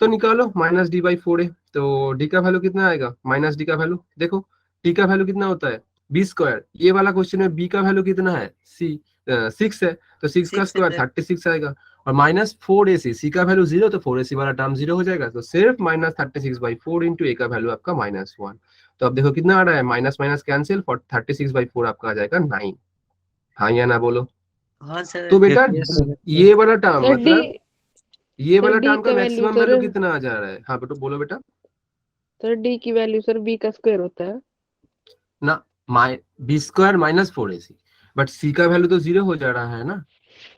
तो निकालो माइनस डी बाई 4a। तो डी का वैल्यू कितना आएगा? माइनस डी का वैल्यू देखो, डी का वैल्यू कितना होता है? B square. ये वाला क्वेश्चन में बी का वैल्यू कितना है? 6 है, तो 6 का स्क्वायर 36 आएगा, और -4ac, सी का वैल्यू 0, तो 4ac वाला टर्म 0 हो जाएगा, तो सिर्फ -36/4 इंटू ए का वैल्यू आपका -1। तो अब देखो कितना आ रहा है, माइनस माइनस कैंसिल, 36/4 आपका आ जाएगा 9। हाँ या ना बोलो? हाँ सर। तो बेटा ये वाला टर्म सर डी मतलब ये वाला डी टर्म का का वैल्यू मैक्सिमम सर वैल्यू कितना आ जा रहा है? हाँ बेटा बोलो बेटा। सर डी की वैल्यू सर बी का स्क्वायर होता है ना, बी स्क्वायर -4ac, बट सी का वैल्यू तो 0 हो जा रहा है ना,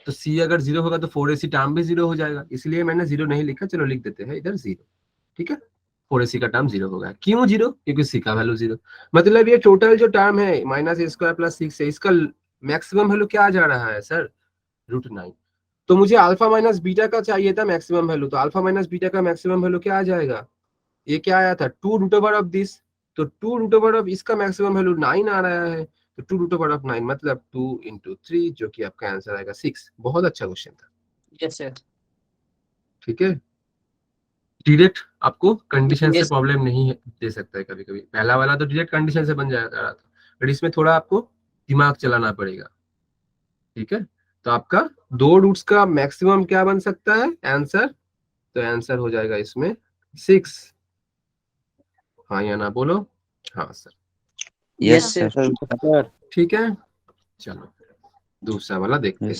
तो सी अगर 0 होगा तो 4ac टर्म भी 0 हो जाएगा, इसलिए मैंने 0 नहीं लिखा, चलो लिख देते हैं इधर 0। ठीक है, 4ac का टर्म 0 होगा। क्यों 0? क्योंकि सी का वैल्यू 0। मतलब ये टोटल जो टर्म है -a² + 6 है, इसका मैक्सिमम वैल्यू क्या आ जा रहा है सर? √9। तो मुझे अल्फा माइनस बीटा का चाहिए था मैक्सिमम वैल्यू, तो अल्फा माइनस बीटा का मैक्सिमम वैल्यू क्या आ जाएगा? ये क्या आया था? 2√(दिस), तो 2√(, इसका मैक्सिमम वैल्यू 9 आ रहा है, तो 2√9 मतलब 2 × 3, जो कि आपका आंसर आएगा 6। बहुत अच्छा क्वेश्चन था। Yes sir. ठीक है, डायरेक्ट आपको कंडीशन से Yes. प्रॉब्लम नहीं दे सकता है, कभी कभी पहला वाला तो डायरेक्ट कंडीशन से बन जा रहा था, बट इसमें थोड़ा आपको दिमाग चलाना पड़ेगा। ठीक है, तो आपका 2 रूट्स का मैक्सिमम क्या बन सकता है आंसर? तो आंसर हो जाएगा इसमें 6। हाँ या ना बोलो? हाँ सर। Yes Yes, sir. ठीक है, चलो दूसरा वाला देखते हैं।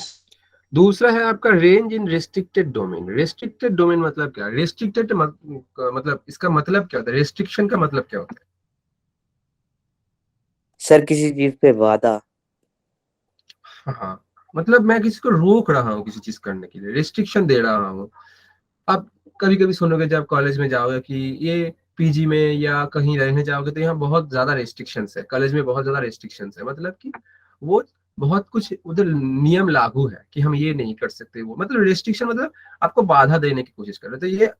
दूसरा है आपका रेंज इन रेस्ट्रिक्टेड डोमेन। रेस्ट्रिक्टेड डोमेन मतलब क्या? रेस्ट्रिक्टेड मतलब इसका मतलब क्या होता है? रेस्ट्रिक्शन का मतलब क्या होता है? सर किसी चीज पे वादा। हाँ, मतलब मैं किसी को रोक रहा हूँ किसी चीज करने के लिए, रेस्ट्रिक्शन दे रहा हूँ। आप कभी कभी सुनोगे जब कॉलेज में जाओगे कि ये पीजी में या कहीं रहने जाओगे तो यहाँ बहुत ज्यादा रेस्ट्रिक्शंस है, कॉलेज में बहुत ज्यादा रेस्ट्रिक्शंस है, मतलब कि वो बहुत कुछ उधर नियम लागू है कि हम ये नहीं कर सकते, वो मतलब रेस्ट्रिक्शन मतलब आपको बाधा देने की कोशिश कर रहे। तो ये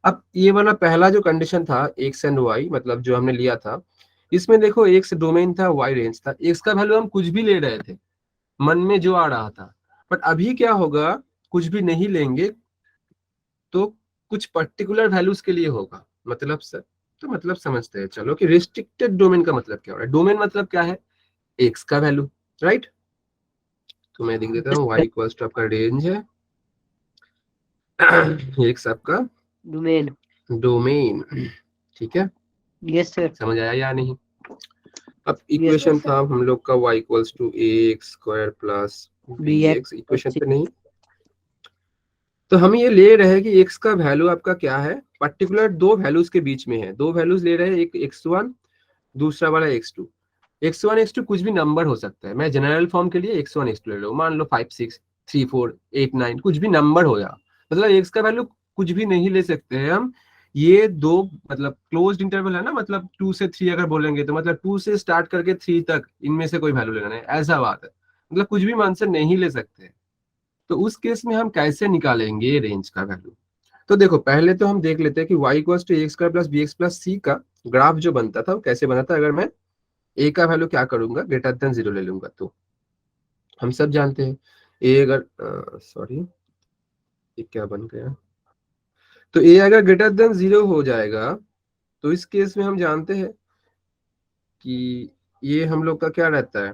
अब ये वाला पहला जो कंडीशन था एक्स एंड वाई, मतलब जो हमने लिया था, इसमें देखो एक्स डोमेन था, वाई रेंज था, एक्स का वैल्यू हम कुछ भी ले रहे थे, मन में जो आ रहा था। बट अभी क्या होगा, कुछ भी नहीं लेंगे तो कुछ पर्टिकुलर वैल्यूज के लिए होगा। मतलब सर, तो मतलब समझते हैं चलो कि रिस्ट्रिक्टेड डोमेन का मतलब क्या हो रहा है। डोमेन मतलब क्या है? एक्स का वैल्यू, राइट? तो मैं लिख देता हूँ y इक्वल्स टू आपका रेंज है, एक्स आपका डोमेन। डोमेन। ठीक है, यस सर। समझ आया या नहीं? अब इक्वेशन था हम लोग का y equals to ax² plus bx, equation पे नहीं, तो हम ये ले रहे हैं कि x का वैल्यू आपका क्या है, पर्टिकुलर दो वैल्यूज के बीच में है, दो वैल्यूज ले रहे हैं, एक x1 दूसरा वाला x2। x1 x2 कुछ भी नंबर हो सकता है, मैं जनरल फॉर्म के लिए x1 x2 ले लो, मान लो 5 6 3 4 8 9, कुछ भी नंबर हो या, मतलब x का वैल्यू कुछ भी नहीं ले सकते हैं हम। ये दो मतलब क्लोज्ड इंटरवल है ना, मतलब 2 से 3 अगर बोलेंगे तो मतलब 2 से स्टार्ट करके 3 तक इनमें से कोई वैल्यू लेना नहीं, ऐसा बात है, मतलब कुछ भी आंसर नहीं ले सकते। तो उस केस में हम कैसे निकालेंगे रेंज का वैल्यू? तो देखो पहले तो हम देख लेते हैं कि y equals to ax² plus bx plus c का ग्राफ जो बनता था वो कैसे बना था। अगर मैं a का वैल्यू क्या करूंगा, ग्रेटर देन 0 ले लूंगा, तो हम सब जानते हैं a अगर सॉरी ये क्या बन गया, तो ए अगर ग्रेटर देन 0 हो जाएगा तो इस केस में हम जानते हैं कि ये हम लोग का क्या रहता है,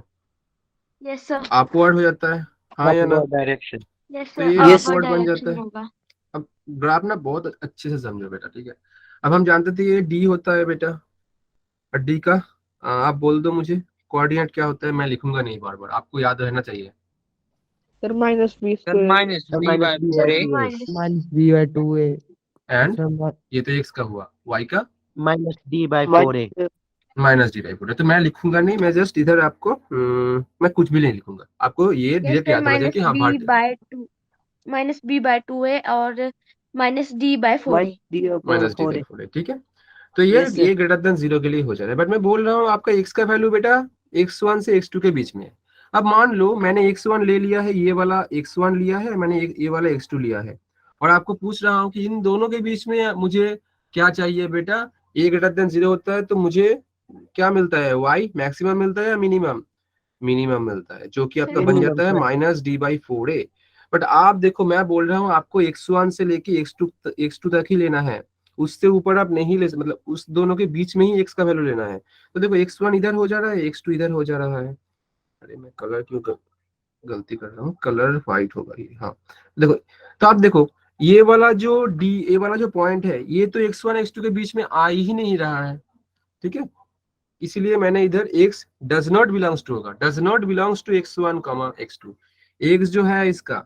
यस सर, अपवर्ड हो जाता है, हाँ या ना। डायरेक्शन। यस तो सर, ये Yes, अपवर्ड बन जाता डायरेक्शन है। होगा। अब ग्राफ ना बहुत अच्छे से समझो बेटा, ठीक है। अब हम जानते थे ये डी होता है बेटा, और डी का आप बोल दो मुझे कोऑर्डिनेट क्या होता है, मैं लिखूंगा नहीं बार बार, आपको याद रहना चाहिए। Sir minus B sir square. Minus B by 4a minus minus B by 2a and ये तो एक्स का हुआ, वाई का minus D by 4a minus D by 4। तो मैं लिखूंगा नहीं, मैं जस्ट इधर आपको मैं कुछ भी नहीं लिखूंगा, आपको ये यस डायरेक्ट सर, याद होना चाहिए कि हाँ माइनस बी बाय 2 है और माइनस डी बाय 4 है। माइनस डी बाई 4 है, ठीक है। तो ये Yes, sir. ये ग्रेटर देन 0 के लिए हो जाएगा, बट मैं बोल रहा हूँ आपका एक्स का वैल्यू बेटा x1 से x2 के बीच में है। अब मान लो मैंने x1 ले लिया है, ये वाला x1 लिया है मैंने, ये वाला x2 लिया है, और आपको पूछ रहा हूँ कि इन दोनों के बीच में मुझे क्या चाहिए बेटा, a ग्रेटर देन 0 होता है तो मुझे क्या मिलता है, y मैक्सिमम मिलता है या मिनिमम, मिनिमम मिलता है, जो कि आपका बन Minimum, जाता है sir. Minus D by 4a। But आप देखो मैं बोल रहा हूँ आपको x1 से लेके x2 तक ही लेना है, उससे ऊपर आप नहीं ले, मतलब उस दोनों के बीच में ही x का वैल्यू लेना है। तो देखो x1 इधर हो जा रहा है, x2 इधर हो जा रहा है। अरे मैं कलर क्यों गलती कर रहा हूँ, कलर व्हाइट होगा ये, हाँ देखो। तो आप देखो ये वाला जो डी ए वाला जो पॉइंट है, ये तो x1 x2 के बीच में आ ही नहीं रहा है, ठीक है। इसलिए मैंने इधर x does not belongs to होगा, does not belongs to x1 x2। x जो है इसका,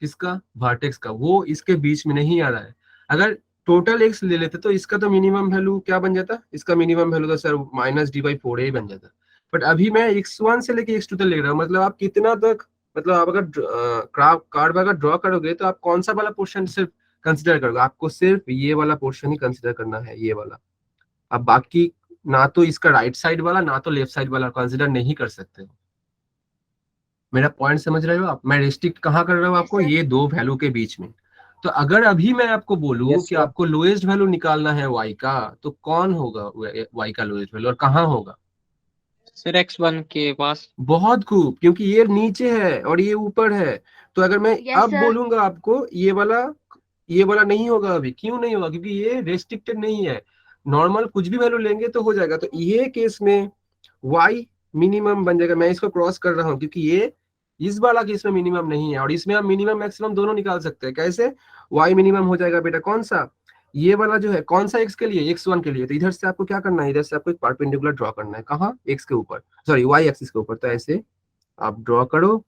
किसका, वर्टेक्स का, वो इसके बीच में नहीं आ रहा है। अगर टोटल x ले लेते तो इसका तो मिनिमम वैल्यू क्या बन जाता, इसका मिनिमम वैल्यू तो सर माइनस डी बाई 4 ही बन जाता। बट अभी मैं x1 से लेके x2 तक ले रहा हूँ, मतलब आप कितना तक, मतलब आप अगर कार्ड अगर ड्रॉ करोगे तो आप कौन सा वाला पोर्शन सिर्फ कंसिडर करोगे, आपको सिर्फ ये वाला पोर्शन ही कंसिडर करना है, ये वाला। अब बाकी ना तो इसका राइट साइड वाला ना तो लेफ्ट साइड वाला कंसिडर नहीं कर सकते। मेरा पॉइंट समझ रहे हो आप, मैं रिस्ट्रिक्ट कहाँ कर रहा हूँ Yes, आपको, sir. ये दो वैल्यू के बीच में। तो अगर अभी मैं आपको बोलूं Yes, कि sir. आपको लोएस्ट वैल्यू निकालना है y का, तो कौन होगा y का लोएस्ट वैल्यू और कहाँ होगा, सर x1 के पास। बहुत खूब, क्योंकि ये नीचे है और ये ऊपर है। तो अगर मैं Yes, अब sir. बोलूंगा आपको ये वाला नहीं होगा अभी, क्यों नहीं होगा, क्योंकि ये रेस्ट्रिक्टेड नहीं है, नॉर्मल कुछ भी वैल्यू लेंगे तो हो जाएगा। तो ये केस में y मिनिमम बन जाएगा, मैं इसको क्रॉस कर रहा हूँ क्योंकि ये इस वाला केस में मिनिमम नहीं है, और इसमें हम मिनिमम मैक्सिमम दोनों निकाल सकते हैं। कैसे, y मिनिमम हो जाएगा बेटा कौन सा, ये वाला जो है, कौन सा x के लिए, x1 के लिए। तो इधर से आपको क्या करना है, इधर से आपको एक परपेंडिकुलर ड्रॉ करना है, कहाँ, x के ऊपर, सॉरी y एक्सिस के ऊपर। तो ऐसे आप ड्रॉ करो,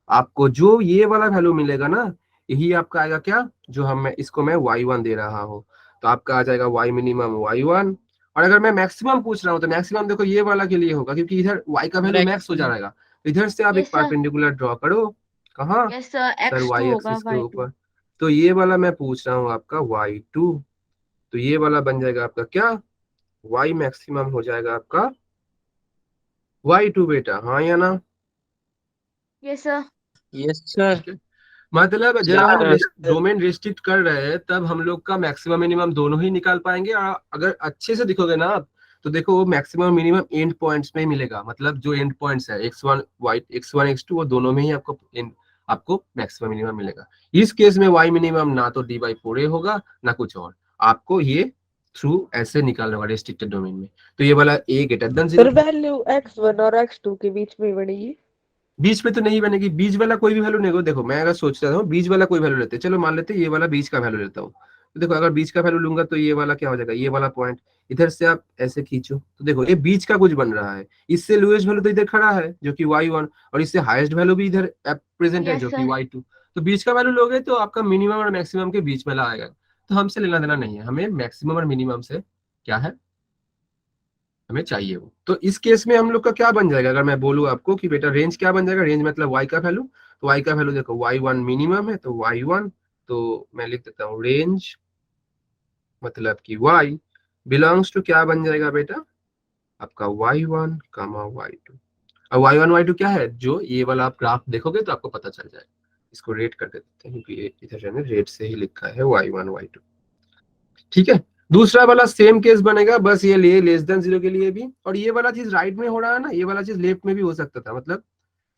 आपको जो ये वाला वैल्यू मिलेगा ना, यही आपका आएगा क्या, जो इसको मैं y1 दे रहा हूँ। तो आपका आ जाएगा y मिनिमम y1। और अगर मैं मैक्सिमम पूछ रहा हूँ तो मैक्सिमम देखो ये वाला के लिए होगा, क्योंकि इधर y का वैल्यू मैक्स हो जाएगा। तो इधर से आप एक Yes, sir. परपेंडिकुलर ड्रॉ करो, कहाँ, Yes, sir. Sir X2 y होगा, एक्सिस के Y2. ऊपर। तो ये वाला मैं पूछ रहा हूँ आपका y2, तो ये वाला बन जाएगा आपका क्या, y मैक्सिमम हो जाएगा आपका y2 बेटा, हाँ या ना। Yes, sir. Yes sir. मतलब जब Yeah, हम डोमेन रिस्ट्रिक्ट कर रहे हैं तब हम लोग का मैक्सिमम मिनिमम दोनों ही निकाल पाएंगे। और अगर अच्छे से दिखोगे ना आप, तो देखो वो मैक्सिमम मिनिमम एंड पॉइंट्स में ही मिलेगा, मतलब जो एंड पॉइंट्स है x1 x1 x2 वो दोनों में ही आपको मैक्सिमम मिनिमम मिलेगा। इस केस में y मिनिमम ना तो d बाई 4a होगा ना कुछ और, आपको ये थ्रू ऐसे निकालना होगा रेस्ट्रिक्टेड डोमेन में। तो ये वाला a greater than sir 0, value x1 और x2 के बीच में बनेगी। बीच में तो नहीं बनेगी, बीच वाला कोई भी वैल्यू नहीं होगा। देखो मैं अगर सोच रहा हूँ बीच वाला कोई वैल्यू लेते, चलो मान लेते ये वाला बीच का वैल्यू लेता हूँ। तो देखो अगर बीच का वैल्यू लूंगा तो ये वाला क्या हो जाएगा, ये वाला पॉइंट इधर से आप ऐसे खींचो तो देखो ये बीच का कुछ बन रहा है। इससे लोएस्ट वैल्यू तो इधर खड़ा है जो कि y1, और इससे हाईएस्ट वैल्यू भी इधर प्रेजेंट है Yes, जो कि sir. y2। तो बीच का वैल्यू लोगे तो आपका मिनिमम और मैक्सिमम के बीच में आएगा। तो हमसे लेना देना नहीं है, हमें मैक्सिमम और मिनिमम से क्या है, हमें चाहिए वो। तो इस केस में हम लोग का क्या बन जाएगा, अगर मैं बोलूँ आपको कि बेटा रेंज क्या बन जाएगा, रेंज मतलब y का वैल्यू। तो y का वैल्यू देखो y1 मिनिमम है तो y1, तो मैं लिख देता हूँ रेंज मतलब कि y बिलोंग्स टू क्या बन जाएगा बेटा, आपका y1 y2। अब y1 y2 क्या है, जो ये वाला आप ग्राफ देखोगे तो आपको पता चल जाएगा। इसको रेट कर देते हैं क्योंकि इधर मैंने रेट से ही लिखा है y1 y2, ठीक है। दूसरा वाला सेम केस बनेगा, बस ये लेस देन 0 के लिए भी। और ये वाला चीज राइट में हो रहा है ना, ये वाला चीज लेफ्ट में भी हो सकता था, मतलब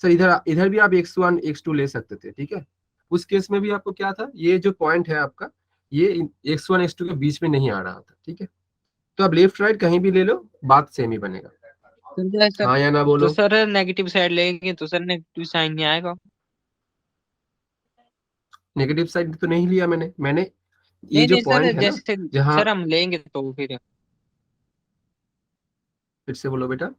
सर इधर इधर भी आप x1 x2 ले सकते थे, ठीक है। उस केस में भी आपको क्या था, ये जो पॉइंट है आपका, ये x1 x2 के बीच में नहीं आ रहा था, ठीक है। तो आप लेफ्ट राइट कहीं भी ले लो, बात सेम ही बनेगा। सर हाँ या ना तो बोलो। सर नेगेटिव साइड लेंगे तो सर नेगेटिव साइन नहीं आएगा। नेगेटिव साइड तो नहीं लिया मैंने ये नहीं जो नहीं सर, पॉइंट है ना, जैसे जहाँ, सर हम लेंगे तो फिर फिर से बोलो बेटा।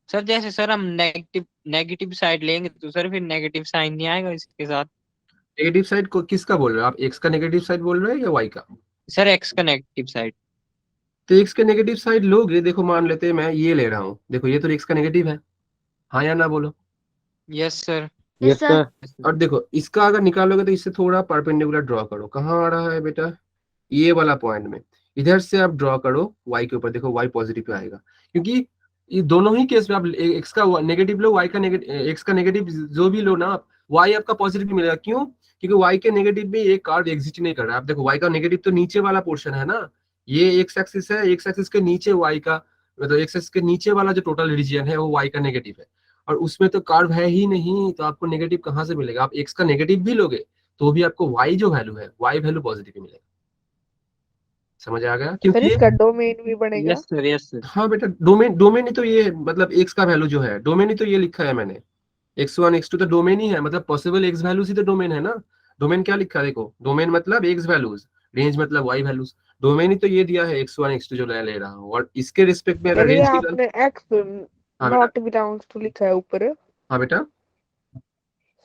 सर जैसे सर हम नेगेटिव नेगेटिव साइड लेंगे तो सर फिर नेगेटिव साइन नहीं आएगा इसके साथ। नेगेटिव साइड को किसका बोल रहे हो आप, एक्स का नेगेटिव साइड बोल रहे हो या वाई का? सर एक्स का नेगेटिव साइड। तो एक्स का नेगेटिव साइड लोगे, देखो मान लेते हैं मैं ये ले रहा हूँ, देखो ये तो एक्स का नेगेटिव है, हाँ या ना बोलो। Yes sir. Yes sir. और देखो इसका अगर निकालोगे तो इससे थोड़ा परपेंडिकुलर ड्रॉ करो, कहाँ आ रहा है बेटा, ये वाला पॉइंट में, इधर से आप ड्रॉ करो y के ऊपर, देखो y पॉजिटिव पे आएगा, क्योंकि ये दोनों ही केस में आप x का नेगेटिव लो, y का नेगेटिव, x का नेगेटिव जो भी लो ना आप, y आपका पॉजिटिव मिलेगा। क्यों? क्योंकि y के नेगेटिव में ये कार्ड एग्जिस्ट नहीं कर रहा है। आप देखो y का नेगेटिव तो नीचे वाला पोर्शन है ना, ये एक्स एक्सिस है, एक्स एक्सिस के नीचे y का, मतलब एक्स एक्सिस के नीचे वाला जो टोटल रीजन है वो y का नेगेटिव है, और उसमें तो कार्ड है ही नहीं, तो आपको नेगेटिव कहाँ से मिलेगा? आप x का नेगेटिव भी लोगे तो भी आपको y जो वैल्यू है, y वैल्यू पॉजिटिव ही मिलेगा। समझ आ गया? सर क्योंकि इसका डोमेन भी बनेगा। Yes sir yes sir. हाँ बेटा, डोमेन डोमेन ही तो ये, मतलब एक्स का वैल्यू जो है, डोमेन ही तो ये लिखा है मैंने, x1 x2 तो डोमेन ही है, मतलब पॉसिबल एक्स वैल्यूज ही तो डोमेन है ना। डोमेन क्या लिखा है देखो, डोमेन मतलब एक्स वैल्यूज, रेंज मतलब वाई वैल्यूज, डोमेन ही तो ये दिया है x1 x2 जो ले रहा हूँ, और इसके रिस्पेक्ट में अगर सर ये रेंज निकाल। आपने एक्स हाँ बेटा, नॉट बिलोंग्स टू लिखा है ऊपर। हाँ बेटा,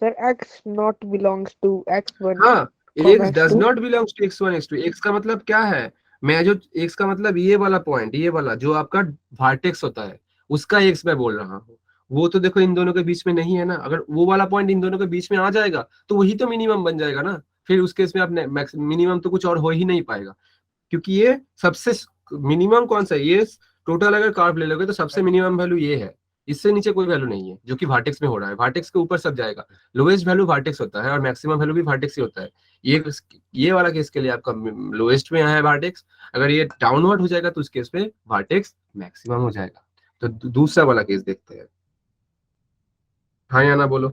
sir X not belongs to x1 हाँ, comma x does x2। Not belongs to x1 x2। x का मतलब क्या है, मैं जो x का मतलब ये वाला पॉइंट, ये वाला जो आपका वर्टेक्स होता है उसका x मैं बोल रहा हूँ, वो तो देखो इन दोनों के बीच में नहीं है ना। अगर वो वाला पॉइंट इन दोनों के बीच में आ जाएगा तो वही तो मिनिमम बन जाएगा ना, फिर उस केस में आप मिनिमम तो कुछ और हो ही नहीं पाएगा, क्योंकि ये सबसे मिनिमम कौन सा है, ये टोटल अगर कार्व ले लोगे तो सबसे मिनिमम वैल्यू ये है, इससे नीचे कोई वैल्यू नहीं है जो कि वर्टेक्स में हो रहा है, वर्टेक्स के ऊपर सब जाएगा। लोएस्ट वैल्यू वर्टेक्स होता है और मैक्सिमम वैल्यू भी वर्टेक्स ही होता है। ये वाला केस के लिए आपका लोएस्ट में है वर्टेक्स, अगर ये डाउनवर्ड हो जाएगा तो उस केस में वर्टेक्स मैक्सिमम हो जाएगा। तो दूसरा वाला केस देखते हैं, हाँ या ना बोलो।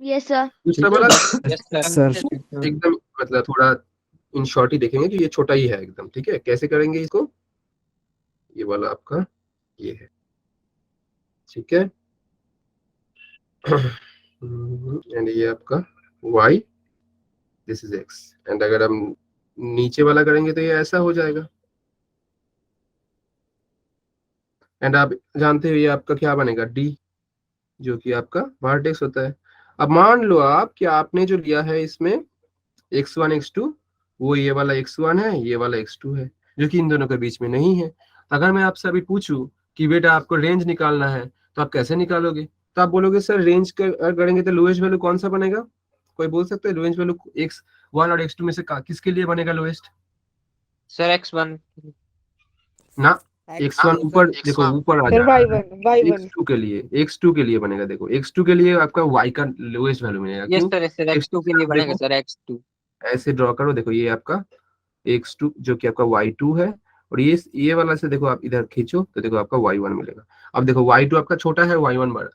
Yes sir. दूसरा वाला यस सर एकदम मतलब थोड़ा इन शॉर्ट ही देखेंगे कि ये छोटा ही है एकदम, ठीक है। कैसे करेंगे इसको, ये वाला आपका ये है, ठीक है। एंड ये आपका y, this is x, and अगर हम नीचे वाला करेंगे तो ये ऐसा हो जाएगा, एंड आप जानते हो ये आपका क्या बनेगा, d, जो कि आपका वर्टेक्स होता है। अब मान लो आप कि आपने जो लिया है इसमें x1 x2, वो ये वाला x1 है, ये वाला x2 है, जो कि इन दोनों के बीच में नहीं है। अगर मैं आपसे अभी पूछूं कि बेटा आपको रेंज निकालना है तो आप कैसे निकालोगे, तो आप बोलोगे सर रेंज करेंगे तो लोएस्ट वैल्यू कौन सा बनेगा, कोई बोल सकता है लोएस्ट वैल्यू x1 और x2 में से किसके लिए बनेगा लोएस्ट? सर x1 ना, x1 ऊपर देखो, ऊपर आ सर जा रहा है, y1 x2 के लिए, x2 के लिए बनेगा, देखो x2 के लिए आपका y का लोएस्ट वैल्यू मिलेगा। यस क्यों? सर x2 के लिए बनेगा देखो सर x2। ऐसे ड्रॉ करो, देखो ये आपका x2 जो कि आपका y2 है, और ये वाला से देखो आप इधर खींचो तो देखो आपका y1 मिलेगा। अब देखो y2 आपका छोटा है, y1 बड़ा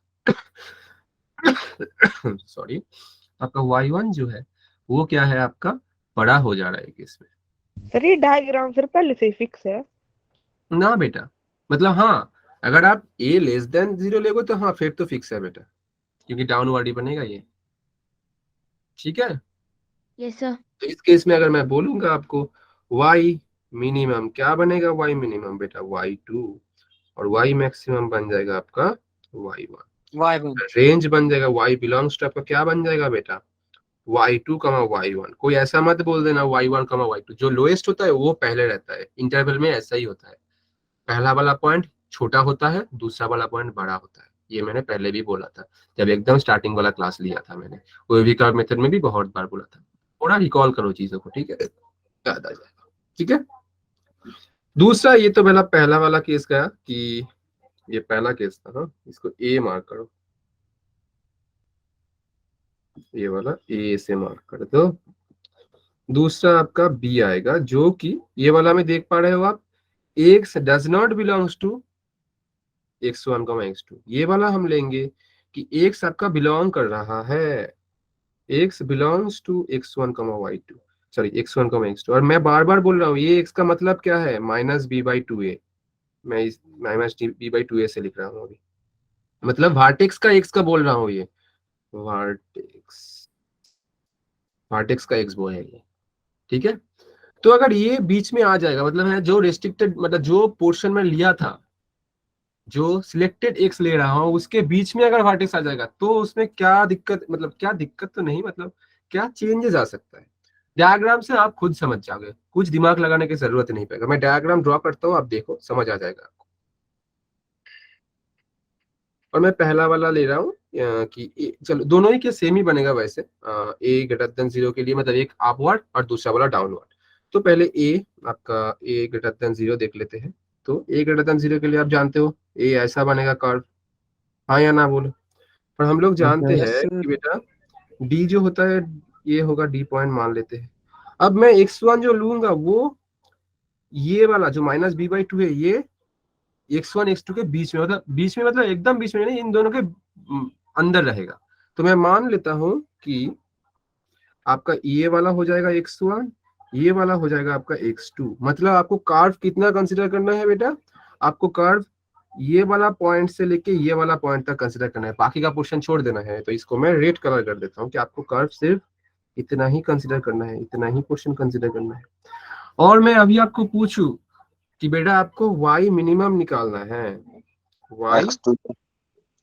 सॉरी, आपका y1 जो है वो क्या है, आपका बड़ा हो जा रहा है केस में। सर ये डायग्राम सर पहले से ही फिक्स है। ना बेटा, मतलब हाँ, अगर आप a लेस देन 0 लेगो तो हाँ फिर तो फिक्स है बेटा, क्योंकि डाउनवर्ड ही बनेगा ये, ठीक है। Yes sir. तो इस केस में अगर मैं बोलूंगा आपको y मिनिमम क्या बनेगा, y मिनिमम बेटा y2, और y मैक्सिमम बन जाएगा आपका y1, y1 रेंज बन जाएगा y बिलोंग्स टू आपका क्या बन जाएगा बेटा y2 y1। कोई ऐसा मत बोल देना y1 y2, जो लोएस्ट होता है वो पहले रहता है, इंटरवल में ऐसा ही होता है, पहला वाला पॉइंट छोटा होता है, दूसरा वाला पॉइंट बड़ा होता है। ये मैंने पहले भी बोला था जब एकदम स्टार्टिंग वाला क्लास लिया था मैंने, वो कर्व मेथड में भी बहुत बार बोला था। थोड़ा रिकॉल करो चीजों को, ठीक है, याद आ जाएगा, ठीक है। दूसरा, ये तो पहला वाला केस गया कि ये पहला केस था, हाँ इसको ए मार्क करो, ये वाला ए से मार्क कर दो। दूसरा आपका बी आएगा, जो कि ये वाला में देख पा रहे हो आप, X does not belongs to x1 x2, ये वाला हम लेंगे कि x आपका बिलोंग कर रहा है, x belongs to x1 y2, sorry x1 को x2, और मैं बार बार बोल रहा हूँ ये x का मतलब क्या है, -b/2a, मैं इस -b/2a से लिख रहा हूँ अभी, मतलब वर्टेक्स का x का बोल रहा हूँ, ये वर्टेक्स का x वो है ये, ठीक है। तो अगर ये बीच में आ जाएगा, मतलब है जो रेस्ट्रिक्टेड, मतलब जो पोर्शन में लिया था, जो सिलेक्टेड एक्स ले रहा हूं उसके बीच में अगर वर्टेक्स आ जाएगा तो उसमें क्या दिक्कत, मतलब क्या दिक्कत तो नहीं, मतलब क्या चेंजेस आ सकता है। डायग्राम से आप खुद समझ जाओगे, कुछ दिमाग लगाने की जरूरत नहीं पड़ेगा। मैं डायग्राम ड्रॉ करता हूँ, आप देखो समझ आ जाएगा आपको। और मैं पहला वाला ले रहा हूँ कि चलो दोनों ही के सेम ही बनेगा वैसे, a 0 के लिए, मतलब एक अपवर्ड और दूसरा वाला डाउनवर्ड। तो पहले आपका a 0 देख लेते हैं। तो a 0 के लिए आप जानते हो a ऐसा बनेगा कर्व, हाँ या ना बोलो। पर हम लोग जानते Yes, हैं sir. कि बेटा d जो होता है ये होगा d पॉइंट मान लेते हैं। अब मैं x1 जो लूंगा वो ये वाला जो -b/2 है, ये x1 x2 के बीच में, मतलब बीच में मतलब एकदम बीच में नहीं, इन दोनों के अंदर रहेगा। तो मैं मान लेता हूं कि आपका ये वाला हो जाएगा x1, ये वाला हो जाएगा आपका x2। मतलब आपको कर्व कितना कंसीडर करना है बेटा, आपको कर्व ये वाला पॉइंट से लेके ये वाला पॉइंट तक कंसीडर करना है, बाकी का पोर्शन छोड़ देना है। तो इसको मैं रेड कलर कर देता हूँ कि आपको कर्व सिर्फ इतना ही कंसीडर करना है, इतना ही पोर्शन कंसीडर करना है। और मैं अभी आपको पूछूं कि बेटा आपको y मिनिमम निकालना है, y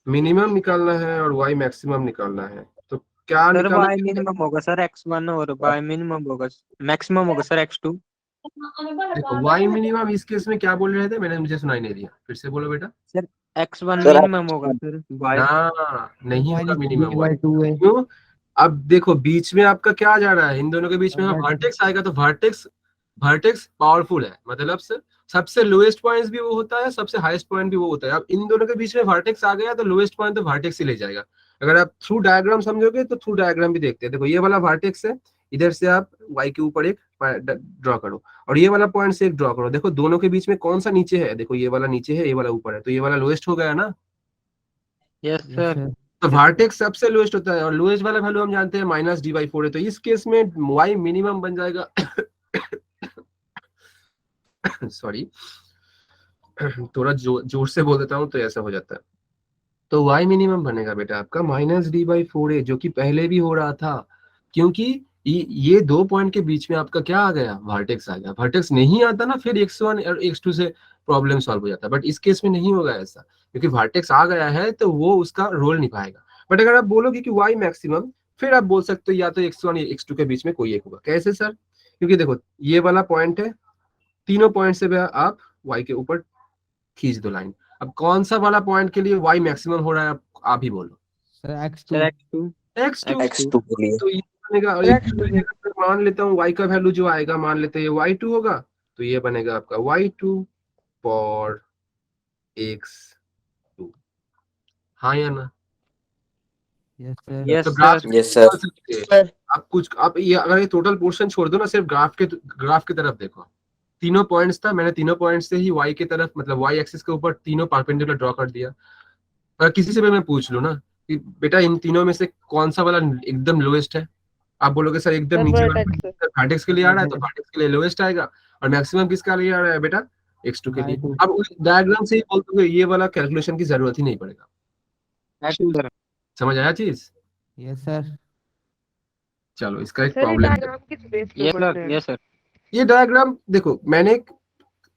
मिनिमम निकालना है और y मैक्सिमम निकालना है, तो क्या सर निकालना y है? मिनिमम होगा सर x1 और y मिनिमम होगा, मैक्सिमम होगा सर x2। देखो y मिनिमम इस केस में क्या बोल रहे थे, मैंने मुझे सुनाई नहीं दिया, फिर से बोलो बेटा। सर x1 मिनिमम होगा सर, y ना नहीं होगा मिनिमम y, -b/2a। क्यों? अब देखो बीच में आपका क्या जा रहा है, इन दोनों के बीच में वर्टेक्स आएगा, तो वर्टेक्स वर्टेक्स पावरफुल है, मतलब से सबसे लोएस्ट पॉइंट भी वो होता है, सबसे हाईएस्ट पॉइंट भी वो होता है। अब इन दोनों के बीच में वर्टेक्स आ गया तो लोएस्ट पॉइंट तो वर्टेक्स ही ले जाएगा। अगर आप थ्रू डायग्राम समझोगे तो थ्रू डायग्राम भी देखते हैं। देखो ये वाला वर्टेक्स है, इधर से आप y के ऊपर एक ड्रॉ करो और ये वाला पॉइंट से एक ड्रॉ करो। देखो दोनों के बीच में कौन सा नीचे है, देखो ये वाला नीचे है, ये वाला ऊपर है, तो ये वाला लोएस्ट हो गया ना। Yes sir. तो वर्टेक्स सबसे लोएस्ट होता है और लोएस्ट वाला वैल्यू हम जानते हैं -d/4 है। तो इस केस में y मिनिमम बन जाएगा सॉरी थोड़ा जोर से बोल देता हूँ तो ऐसा हो जाता है। तो y मिनिमम बनेगा बेटा आपका -d/4a, जो कि पहले भी हो रहा था, क्योंकि ये दो पॉइंट के बीच में आपका क्या आ गया, वर्टेक्स आ गया। वर्टेक्स नहीं आता ना फिर x1 और x2 से प्रॉब्लम सॉल्व हो जाता है, बट इस केस में नहीं होगा ऐसा, क्योंकि वर्टेक्स आ गया है तो वो उसका रोल निभाएगा। बट अगर आप बोलोगे कि y मैक्सिमम, फिर आप बोल सकते हो या तो x1 या x2 के बीच में कोई एक होगा। कैसे सर? क्योंकि देखो ये वाला पॉइंट है, तीनों पॉइंट से आप y के ऊपर खींच दो लाइन। अब कौन सा वाला पॉइंट के लिए y मैक्सिमम हो रहा है, आप ही बोलो। Sir sir x2। x2 तो ये बनेगा, और मैं मान लेता हूँ y का वैल्यू जो आएगा, मान लेते हैं y2 होगा, तो ये बनेगा आपका y2 फॉर x2, हाँ या ना? Yes sir. यस तो ग्राफ सर। से निकाल सकते हैं आप कुछ, आप ये अगर ये टोटल पोर्शन छोड़ दो ना, सिर्फ ग्राफ की तरफ देखो, तीनों पॉइंट्स था, मैंने तीनों पॉइंट्स से ही y की तरफ, मतलब y एक्सिस के ऊपर तीनों परपेंडिकुलर ड्रॉ कर दिया। अगर किसी से भी मैं पूछ लूं ना कि बेटा इन तीनों में से कौन सा वाला एकदम लोएस्ट है, आप बोलोगे सर एकदम सर नीचे वाला वर्टेक्स। वर्टेक्स के लिए आ रहा है, तो वर्टेक्स के लिए लोएस्ट आएगा। और मैक्सिमम किसका लिए आ रहा है बेटा, x2 के लिए। y2। अब उस डायग्राम से ही बोल दोगे, ये वाला कैलकुलेशन की जरूरत ही नहीं पड़ेगा। सर। समझ आया चीज? Yes sir. चलो इसका एक सर ये प्रॉब्लम है। डायग्राम किस बेस पे यस बनते सर। हैं? Yes sir. ये डायग्राम देखो मैंने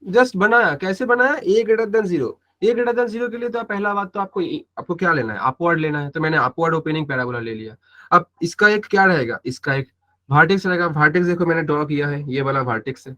जस्ट बनाया, कैसे बनाया, a>0। a>0 के लिए तो पहला बात तो आपको क्या लेना है, अपवर्ड लेना है, तो मैंने अपवर्ड ओपनिंग पैराबोला ले लिया। अब इसका एक क्या रहेगा, इसका एक वर्टेक्स रहेगा। वर्टेक्स देखो मैंने ड्रॉ किया है, ये वाला वर्टेक्स है।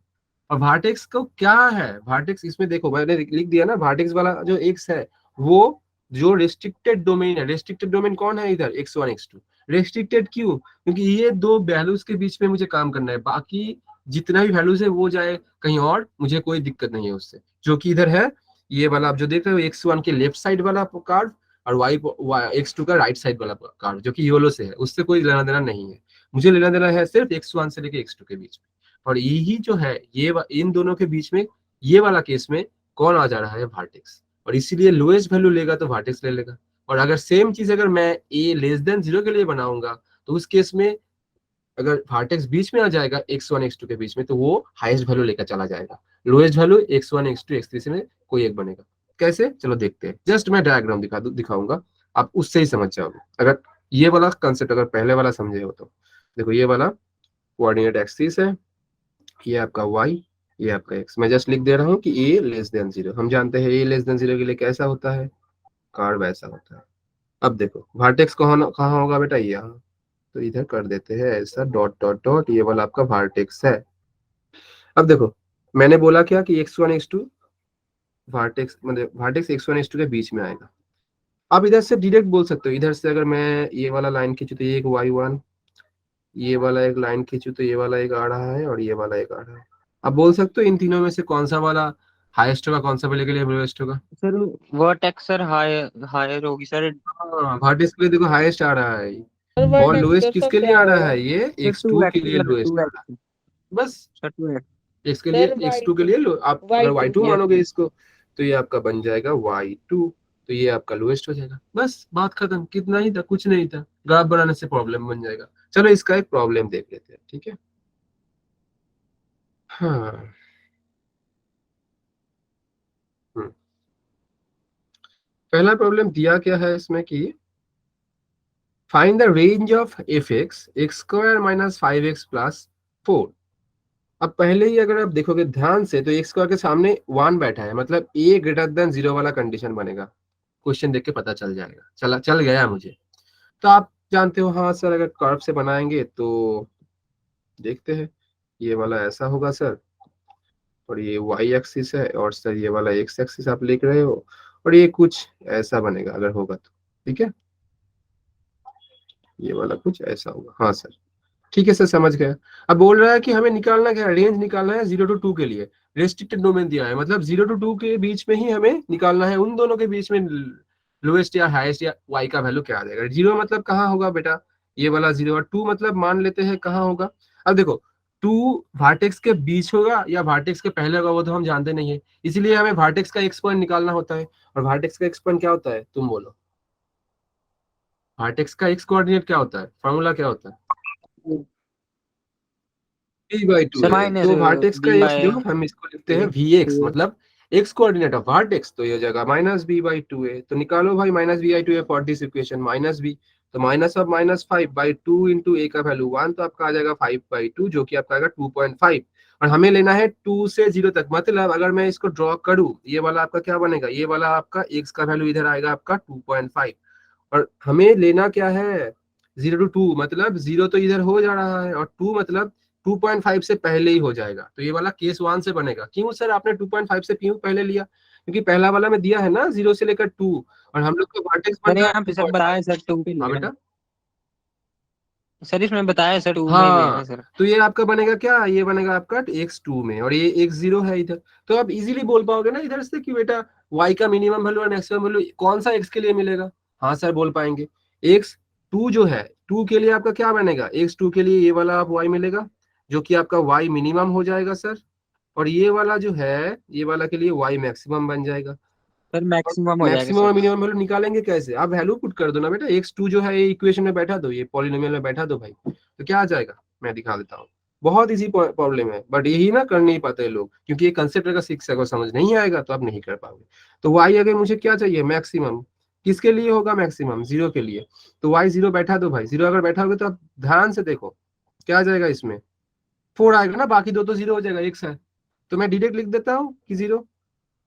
और वर्टेक्स को क्या है, वर्टेक्स इसमें देखो मैंने लिख दिया ना, वर्टेक्स वाला जो एक्स है वो जो रेस्ट्रिक्टेड डोमेन है। रेस्ट्रिक्टेड डोमेन कौन है इधर, x1 x2। रेस्ट्रिक्टेड क्यों, क्योंकि ये दो वैल्यूज के बीच में मुझे काम करना है, बाकी जितना भी वैल्यूज है वो जाए कहीं और, मुझे कोई दिक्कत नहीं है उससे। जो कि इधर है ये वाला आप जो देख रहे हो, x1 के लेफ्ट साइड वाला कार्ड और x2 का राइट साइड वाला कार्ड जो कि योलो से है, उससे कोई लेना देना नहीं है। मुझे लेना देना है सिर्फ x1 से लेके x2 के बीच में। और यही जो है ये इन दोनों के बीच में ये वाला केस में कौन आ जा रहा है, वर्टेक्स। और इसीलिए लोएस्ट वैल्यू लेगा तो वर्टेक्स ले लेगा। और अगर सेम चीज अगर मैं a <0 के लिए बनाऊंगा तो उस केस में अगर वर्टेक्स बीच में आ जाएगा x1 x2 के बीच में, तो वो हाईएस्ट वैल्यू लेकर चला जाएगा, lowest value x1 x2 x3 से में कोई एक बनेगा। कैसे, चलो देखते हैं। जस्ट मैं डायग्राम दिखाऊंगा, आप उससे ही समझ जाओगे। अगर ये वाला कंसेप्ट अगर पहले वाला समझे हो तो देखो, ये वाला कोऑर्डिनेट एक्सिस है, ये आपका y, ये आपका x। मैं जस्ट लिख दे रहा हूँ कि a लेस देन 0। हम जानते हैं a लेस देन 0 के लिए कैसा होता है, कार्व ऐसा होता है। अब देखो वर्टेक्स कहाँ होगा बेटा, यहाँ, तो इधर कर देते हैं ऐसा डॉट डॉट डॉट, ये वाला आपका वर्टेक्स है। अब देखो मैंने बोला क्या कि x1 x2 वर्टेक्स, मतलब वर्टेक्स x1 x2 के बीच में आएगा। अब इधर से डायरेक्ट बोल सकते हो, इधर से अगर मैं ये वाला लाइन खींचू तो ये एक y1, ये वाला एक लाइन खींचू तो ये वाला एक आ रहा है और ये वाला एक आ रहा है। अब बोल सकते हो इन तीनों में से कौन सा वाला हाईएस्ट होगा, कौन सा वाले के लिए लोएस्ट होगा। सर वर्टेक्स सर हायर होगी सर। हाँ वर्टेक्स के लिए देखो हाईएस्ट आ रहा है, सर और वर्टेक्स लोएस्ट सर किसके लिए आ रहा है, ये सर x2 के लिए 2x लोएस्ट आ रहा है। बस सर 2x। x के लिए, सर x2 के लिए आप अगर Y2 y2 yes, मानोगे इसको, तो ये आपका बन जाएगा y2, तो ये आपका लोएस्ट हो जाएगा। बस बात खत्म, कितना ही था, कुछ नहीं था। ग्राफ बनाने से प्रॉब्लम बन जाएगा। चलो इसका एक प्रॉब्लम देख लेते हैं, ठीक है। हाँ पहला प्रॉब्लम दिया क्या है इसमें कि find the range of f(x) x² - 5x + 4। अब पहले ही अगर आप देखोगे ध्यान से तो x² के सामने 1 बैठा है, मतलब a ग्रेटर देन 0 वाला कंडीशन बनेगा। क्वेश्चन देख के पता चल जाएगा, चल गया मुझे। तो आप जानते हो, हाँ सर अगर कर्व से बनाएंगे तो देखते हैं, ये वाला ऐसा होगा सर, और ये y एक्सिस है, और सर ये वाला x एक्सिस आप लिख रहे हो, और ये कुछ ऐसा बनेगा अगर होगा तो, ठीक है। ये वाला कुछ ऐसा होगा, हाँ सर ठीक है सर समझ गया। अब बोल रहा है कि हमें निकालना क्या है, रेंज निकालना है 0 to 2 के लिए। रेस्ट्रिक्टेड डोमेन दिया है, मतलब 0 to 2 के बीच में ही हमें निकालना है, उन दोनों के बीच में लोएस्ट या हाईएस्ट या y का वैल्यू क्या आ जाएगा। 0 मतलब कहाँ होगा बेटा, ये वाला 0, और 2 मतलब मान लेते हैं कहाँ होगा। अब देखो 2 वर्टेक्स के बीच होगा या वर्टेक्स के पहले होगा, वो तो हम जानते नहीं है, इसलिए हमें वर्टेक्स का x पॉइंट निकालना होता है। और वर्टेक्स का x पॉइंट क्या होता है, तुम बोलो, वर्टेक्स का x कोऑर्डिनेट क्या होता है, फॉर्मूला क्या होता है, b/2 सर है। तो वर्टेक्स का b x जो हम इसको लिखते हैं vx, मतलब x कोऑर्डिनेट ऑफ वर्टेक्स, तो ये जगह -b/2 है। तो निकालो भाई -b/2 है फॉर दिस इक्वेशन, -b, तो -5/2 इंटू a का वैल्यू 1, तो आपका आ जाएगा 5/2, जो कि आपका आएगा 2.5। और हमें लेना है 2 से 0 तक, मतलब अगर मैं इसको ड्रॉ करूं, ये वाला आपका क्या बनेगा, ये वाला आपका x का वैल्यू इधर आएगा आपका 2.5, और हमें लेना क्या है 0 to 2, मतलब 0 तो इधर हो जा रहा है, और 2 मतलब 2.5 से पहले ही हो जाएगा। तो ये वाला केस 1 से बनेगा। क्यों सर आपने 2.5 से क्यों पहले लिया, क्योंकि पहला वाला में दिया है ना 0 से लेकर 2, और हम लोग का वर्टेक्स बन सर रहा यहाँ पे है सर 2.5। बताया सर 2 पे हाँ लिया बेटा, सर, इसमें बताया सर 2 में ही लेना हाँ सर। तो ये आपका बनेगा क्या, ये बनेगा आपका x2 में, और ये x0 है इधर। तो आप इजीली बोल पाओगे ना इधर से कि बेटा y का मिनिमम वैल्यू और मैक्सिमम वैल्यू कौन सा x के लिए मिलेगा। हाँ सर बोल पाएंगे। x2 जो है 2 के लिए आपका क्या बनेगा, x2 के लिए ये वाला आप y मिलेगा, जो कि आपका y मिनिमम हो जाएगा सर, और ये वाला जो है ये वाला के लिए y मैक्सिमम बन जाएगा। सर मैक्सिमम हो जाएगा मैक्सिमम और सर। मिनिमम वैल्यू निकालेंगे कैसे, आप वैल्यू पुट कर दो ना बेटा, x2 जो है ये इक्वेशन में बैठा दो, ये पॉलिनोमियल में बैठा दो भाई, तो क्या आ जाएगा, मैं दिखा देता हूँ। बहुत इजी प्रॉब्लम है, बट यही ना कर नहीं पाते लोग, क्योंकि ये कंसेप्ट अगर शिक्षक को समझ नहीं आएगा तो आप नहीं कर पाओगे। तो y अगर मुझे क्या चाहिए, मैक्सिमम किसके लिए होगा, मैक्सिमम 0 के लिए, तो y 0 बैठा दो भाई। 0 अगर बैठा होगा तो आप ध्यान से देखो क्या आ जाएगा, इसमें 4 आएगा ना, बाकी दो तो 0 हो जाएगा, x है, तो मैं डायरेक्ट लिख देता हूँ कि 0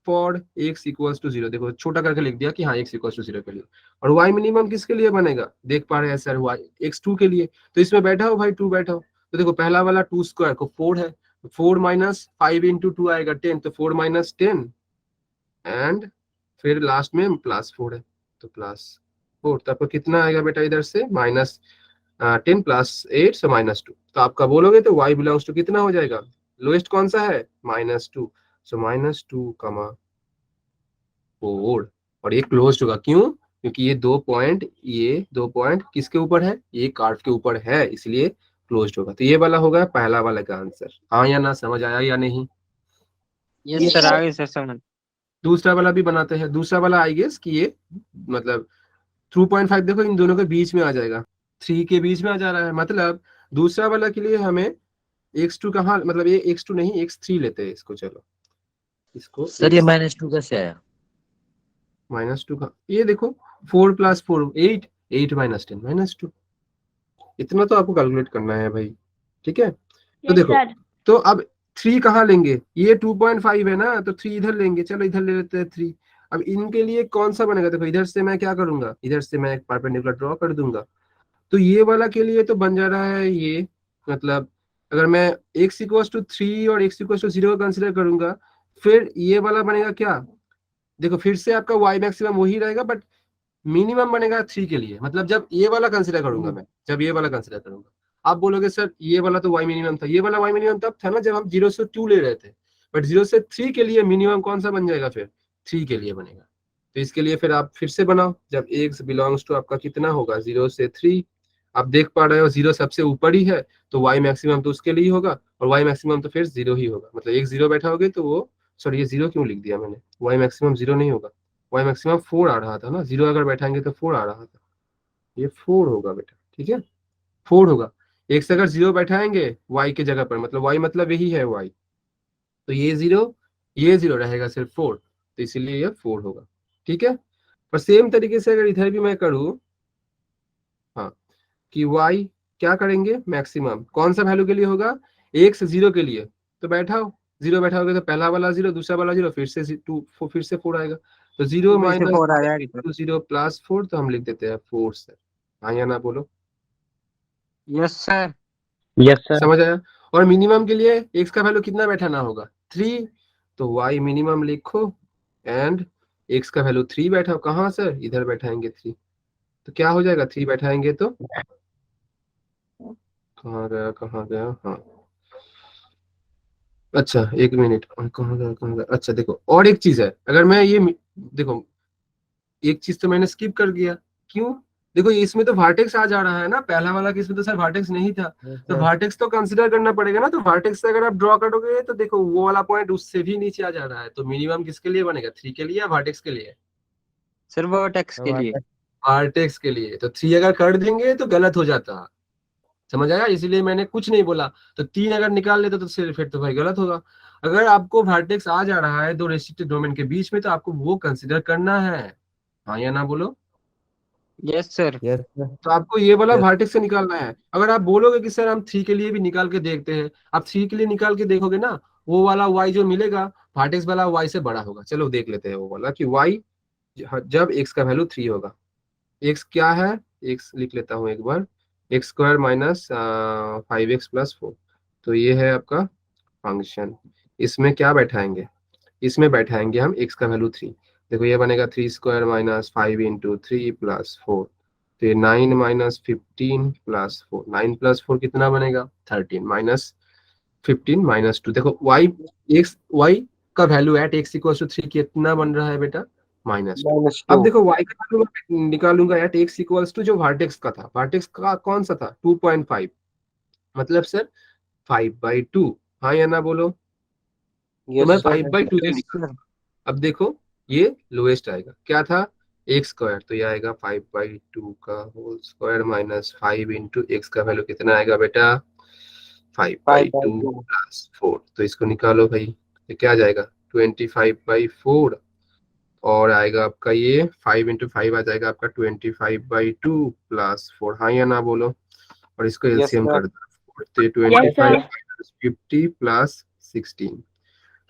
फॉर x इक्वल्स टू 0, देखो छोटा करके लिख दिया कि हाँ x इक्वल्स टू 0 के लिए। और y मिनिमम किसके लिए बनेगा, देख पा रहे हैं सर, y x2 के लिए, तो इसमें बैठा हो भाई 2 बैठा हो, तो देखो पहला वाला 2 स्क्वायर को 4 है, 4 माइनस 5 इंटू 2 आएगा 10, तो 4 माइनस 10, एंड फिर लास्ट में +4 है, तो +4, तो आपको कितना आएगा बेटा इधर से, -10 + 8 सो -2। तो आपका बोलोगे तो y बिलोंग्स टू कितना हो जाएगा, लोएस्ट कौन सा है, -2, सो -2, 4, और ये क्लोज्ड होगा, क्यों, क्योंकि ये 2 पॉइंट किसके ऊपर है, ये कार्व के ऊपर है, इसलिए क्लोज्ड होगा। तो ये वाला होगा पहला वाला का आंसर। हाँ या ना, समझ आया या नहीं। यस सर, आगे सर समझ। दूसरा वाला भी बनाते हैं। दूसरा वाला आई गेस कि ये मतलब 2.5 देखो इन दोनों के बीच में आ जाएगा, 3 के बीच में आ जा रहा है, मतलब दूसरा वाला के लिए हमें x2 कहाँ, मतलब ये x2 नहीं x3 लेते हैं इसको। चलो इसको सर ये -2 कैसे आया? -2 का, ये देखो 4 + 4 8, 8 - 10 -2, इतना तो आपको कैलकुलेट करना है भाई, ठीक है। तो यस देखो, सर। तो अब 3 कहाँ लेंगे, ये 2.5 है ना, तो 3 इधर लेंगे, चलो इधर ले लेते हैं 3। अब इनके लिए कौन सा बनेगा, देखो इधर से मैं क्या करूंगा, इधर से मैं एक परपेंडिकुलर ड्रॉ कर दूंगा, तो ये वाला के लिए तो बन जा रहा है ये, मतलब अगर मैं x = 3 और x = 0 कंसिडर करूंगा, फिर ये वाला बनेगा क्या, देखो फिर से आपका y मैक्सिमम वही रहेगा, बट मिनिमम बनेगा 3 के लिए, मतलब जब ये वाला कंसिडर करूंगा मैं, जब ये वाला कंसिडर करूंगा, आप बोलोगे सर ये वाला तो y मिनिमम था, ये वाला y मिनिमम तब था ना जब हम 0 से 2 ले रहे थे, बट 0 से 3 के लिए मिनिमम कौन सा बन जाएगा, फिर 3 के लिए बनेगा। तो इसके लिए फिर आप फिर से बनाओ, जब x बिलोंग्स टू आपका कितना होगा 0 से 3, आप देख पा रहे हो 0 सबसे ऊपर ही है, तो y मैक्सिमम तो उसके लिए ही होगा, और y मैक्सिमम तो फिर 0 ही होगा, मतलब एक 0 बैठा होगे तो वो, सॉरी ये 0 क्यों लिख दिया मैंने, y मैक्सिमम 0 नहीं होगा, y मैक्सिमम 4 आ रहा था ना, 0 अगर बैठाएंगे तो 4 आ रहा था, ये 4 होगा बेटा, ठीक है 4 होगा। एक से अगर 0 बैठाएंगे y के जगह पर, मतलब y मतलब यही है y, तो ये 0 रहेगा सिर्फ 4, तो इसीलिए ये 4 होगा, ठीक है। और सेम तरीके से अगर इधर भी मैं करूँ, हाँ, कि y क्या करेंगे, मैक्सिमम कौन सा वैल्यू के लिए होगा, 1 से 0 के लिए, तो बैठाओ 0 बैठाओगे तो पहला वाला 0, दूसरा वाला 0, फिर से 2, फिर से 4 आएगा, तो 0 2 से 4 आ - जाएगा। 0 + 4, तो हम लिख देते हैं 4 सर, हाँ या ना बोलो, यस सर। Yes sir. समझ आया। और मिनिमम के लिए x का वैल्यू कितना बैठाना होगा, 3, तो y मिनिमम लिखो, एंड x का वैल्यू 3 बैठाओ, कहाँ सर, इधर बैठाएंगे 3, तो क्या हो जाएगा, 3 बैठाएंगे तो कहाँ गया, हाँ, अच्छा 1 मिनट, कहाँ गया, अच्छा देखो और एक चीज है, अगर मैं ये देखो एक चीज तो मैंने स्किप कर दिया, क्यों, देखो इसमें तो वर्टेक्स आ जा रहा है ना, पहला वाला किसमें तो सर वर्टेक्स नहीं था, तो वर्टेक्स तो कंसिडर करना पड़ेगा ना, तो वर्टेक्स से अगर आप ड्रॉ करोगे तो देखो वो वाला पॉइंट उससे भी नीचे आ जा रहा है, तो मिनिमम किसके लिए बनेगा, 3 के लिए या वर्टेक्स के लिए, सर वर्टेक्स के लिए। वर्टेक्स के लिए, तो 3 अगर कर देंगे तो गलत हो जाता, समझ आया, इसलिए मैंने कुछ नहीं बोला, तो 3 अगर निकाल लेते तो फिर तो भाई गलत होगा। अगर आपको वर्टेक्स आ जा रहा है दो रेस्ट्रिक्टेड डोमेन के बीच में, तो आपको वो कंसिडर करना है, हाँ या ना बोलो, यस सर। तो आपको ये वाला वर्टेक्स से निकालना है। अगर आप बोलोगे कि सर हम 3 के लिए भी निकाल के देखते हैं, आप 3 के लिए निकाल के देखोगे ना, वो वाला y जो मिलेगा वर्टेक्स वाला y से बड़ा होगा, चलो देख लेते हैं वो वाला कि y जब x का वैल्यू 3 होगा, x क्या है, x लिख लेता हूँ एक बार, x² - 5x + 4, तो ये है आपका फंक्शन, इसमें क्या बैठाएंगे, इसमें बैठाएंगे हम x का वैल्यू 3, देखो ये बनेगा 3² - 5 × 3 + 4, तो ये 9 - 15 + 4, 9 + 4 कितना बनेगा 13, -15 - 2, देखो y का वैल्यू एट x = 3 कितना बन रहा है बेटा, -2। अब देखो y का वैल्यू मैं निकालूंगा एट x = जो वर्टेक्स का था, वर्टेक्स का कौन सा था 2.5, मतलब सर 5/2, हाँ या ना बोलो, तो मैं 5/2 से निकाल, अब देखो ये लोएस्ट आएगा, क्या था x², तो ये आएगा 5/2 का होल स्क्वायर -5 × x का वैल्यू कितना आएगा बेटा 5/2 + 4, तो इसको निकालो भाई, ये क्या आ जाएगा 25/4, और आएगा आपका ये 5 × 5 आ जाएगा आपका 25/2 + 4, हाँ या ना बोलो, और इसको एलसीएम कर दो, तो 25 - 50 + 16,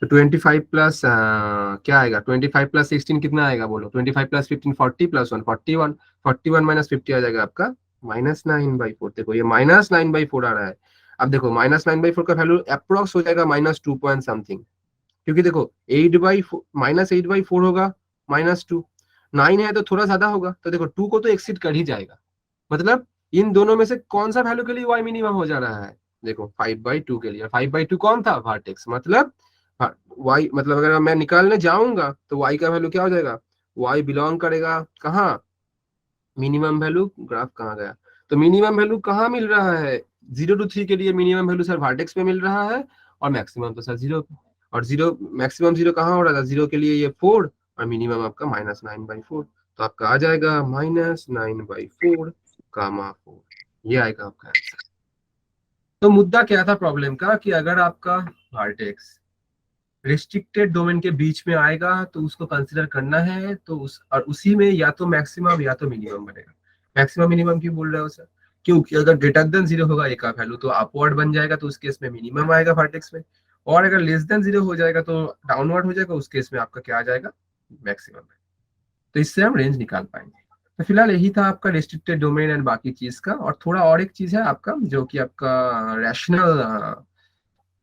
तो 25 प्लस क्या आएगा 25 + 16 कितना आएगा बोलो, 25 + 15 40 + 1 41, 41 - 50 आ जाएगा आपका -9/4, देखो ये -9/4 आ रहा है। अब देखो -9/4 का वैल्यू अप्रोक्स हो जाएगा -2 पॉइंट समथिंग, क्योंकि देखो 8/4 होगा -2, 9 है तो थोड़ा ज्यादा होगा, तो देखो 2 को तो एक्सीड कर ही जाएगा, मतलब इन दोनों में से कौन सा वैल्यू के लिए y मिनिमम हो जा रहा है, देखो 5/2 के लिए, 5/2 कौन था वर्टेक्स, मतलब y, मतलब अगर मैं निकालने जाऊंगा तो y का वैल्यू क्या हो जाएगा, y बिलोंग करेगा कहाँ, मिनिमम वैल्यू, ग्राफ कहाँ गया, तो मिनिमम वैल्यू कहाँ मिल रहा है 0 to 3 के लिए मिनिमम वैल्यू सर वर्टेक्स पे मिल रहा है, और मैक्सिमम तो सर 0 पे, और 0 मैक्सिमम 0 कहाँ हो रहा था 0 के लिए ये 4, और मिनिमम आपका -9/4, तो आपका आ जाएगा -9/4, 4, ये आएगा आपका आंसर। तो मुद्दा क्या था प्रॉब्लम का कि अगर आपका वर्टेक्स रिस्ट्रिक्टेड डोमेन के बीच में आएगा तो उसको कंसीडर करना है, तो उसी में या तो मैक्सिमम या तो मिनिमम बनेगा। मैक्सिमम मिनिमम क्यों बोल रहे हो सर? क्योंकि अगर ग्रेटर देन 0 होगा ए का वैल्यू तो अपवर्ड बन जाएगा, तो उस केस में मिनिमम आएगा वर्टेक्स में, और अगर लेस देन 0 हो जाएगा तो डाउनवर्ड हो जाएगा, उस केस में आपका क्या आ जाएगा? मैक्सिमम है। तो इससे हम रेंज निकाल पाएंगे। तो फिलहाल यही था आपका रिस्ट्रिक्टेड डोमेन एंड बाकी चीज का। और थोड़ा और एक चीज है आपका जो कि आपका रैशनल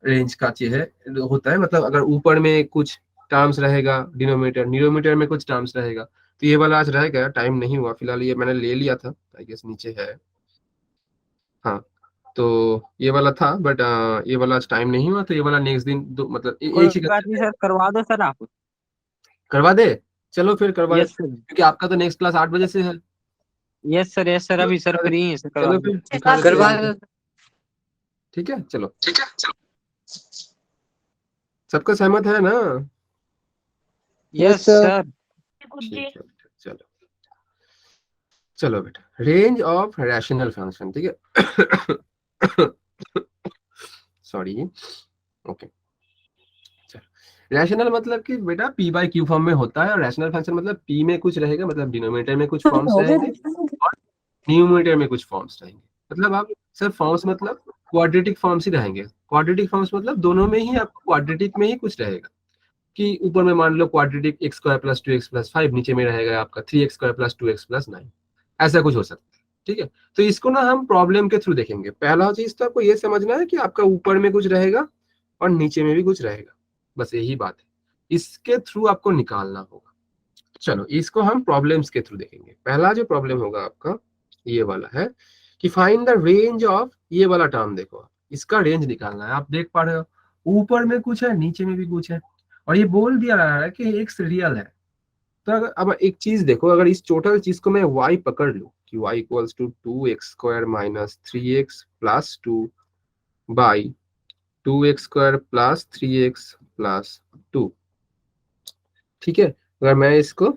रेंज का चीज है होता है, मतलब अगर ऊपर में कुछ टर्म्स रहेगा डिनोमिनेटर में कुछ टर्म्स रहेगा, तो ये वाला आज रहेगा, टाइम नहीं हुआ फिलहाल, ये मैंने ले लिया था, आई गेस नीचे है, हाँ तो ये वाला था, बट ये वाला आज टाइम नहीं हुआ, तो ये वाला नेक्स्ट दिन मतलब कोई एक ही बात नहीं सर, करवा दो सर आप। करवा दे। चलो फिर करवा दे, यस सर, क्योंकि आपका तो नेक्स्ट क्लास 8 बजे से है। यस सर, अभी सर फ्री है सर, करवा चलो दो। फिर दिखा देते करवा हैं। ठीक है, चलो सबका सहमत है ना? Yes sir. गुड ठीक है, चलो चलो बेटा, रेंज ऑफ रैशनल फंक्शन, ठीक है सॉरी, ओके। रैशनल मतलब कि बेटा पी बाई क्यू फॉर्म में होता है, और रैशनल फंक्शन मतलब पी में कुछ रहेगा, मतलब डिनोमिनेटर में कुछ फॉर्म्स रहेंगे और न्यूमरेटर में कुछ फॉर्म्स रहेंगे। मतलब आप सर फॉर्म्स मतलब क्वाड्रेटिक फॉर्म्स ही रहेंगे। क्वाड्रेटिक फॉर्म्स मतलब दोनों में ही आपको क्वाड्रेटिक में ही कुछ रहेगा, कि ऊपर में मान लो quadratic x square plus 2x plus 5, नीचे में रहेगा आपका 3x square plus 2x plus 9, ऐसा कुछ हो सकता है। ठीक है, तो इसको ना हम प्रॉब्लम के थ्रू देखेंगे। पहला चीज तो आपको ये समझना है कि आपका ऊपर में कुछ रहेगा और नीचे में भी कुछ रहेगा, बस यही बात है, इसके थ्रू आपको निकालना होगा। चलो इसको हम प्रॉब्लम्स के थ्रू देखेंगे। पहला जो प्रॉब्लम होगा आपका ये वाला है कि फाइंड द रेंज ऑफ, ये वाला टर्म देखो, इसका रेंज निकालना है। आप देख पा रहे हो ऊपर में कुछ है, नीचे में भी कुछ है, और ये बोल दिया रहा है कि एक्स रियल है। तो अगर अब एक चीज देखो, अगर इस टोटल चीज को मैं y पकड़ लूं कि y equals to 2x square minus 3x plus 2 by 2x square plus 3x plus 2, ठीक है। अगर मैं इसको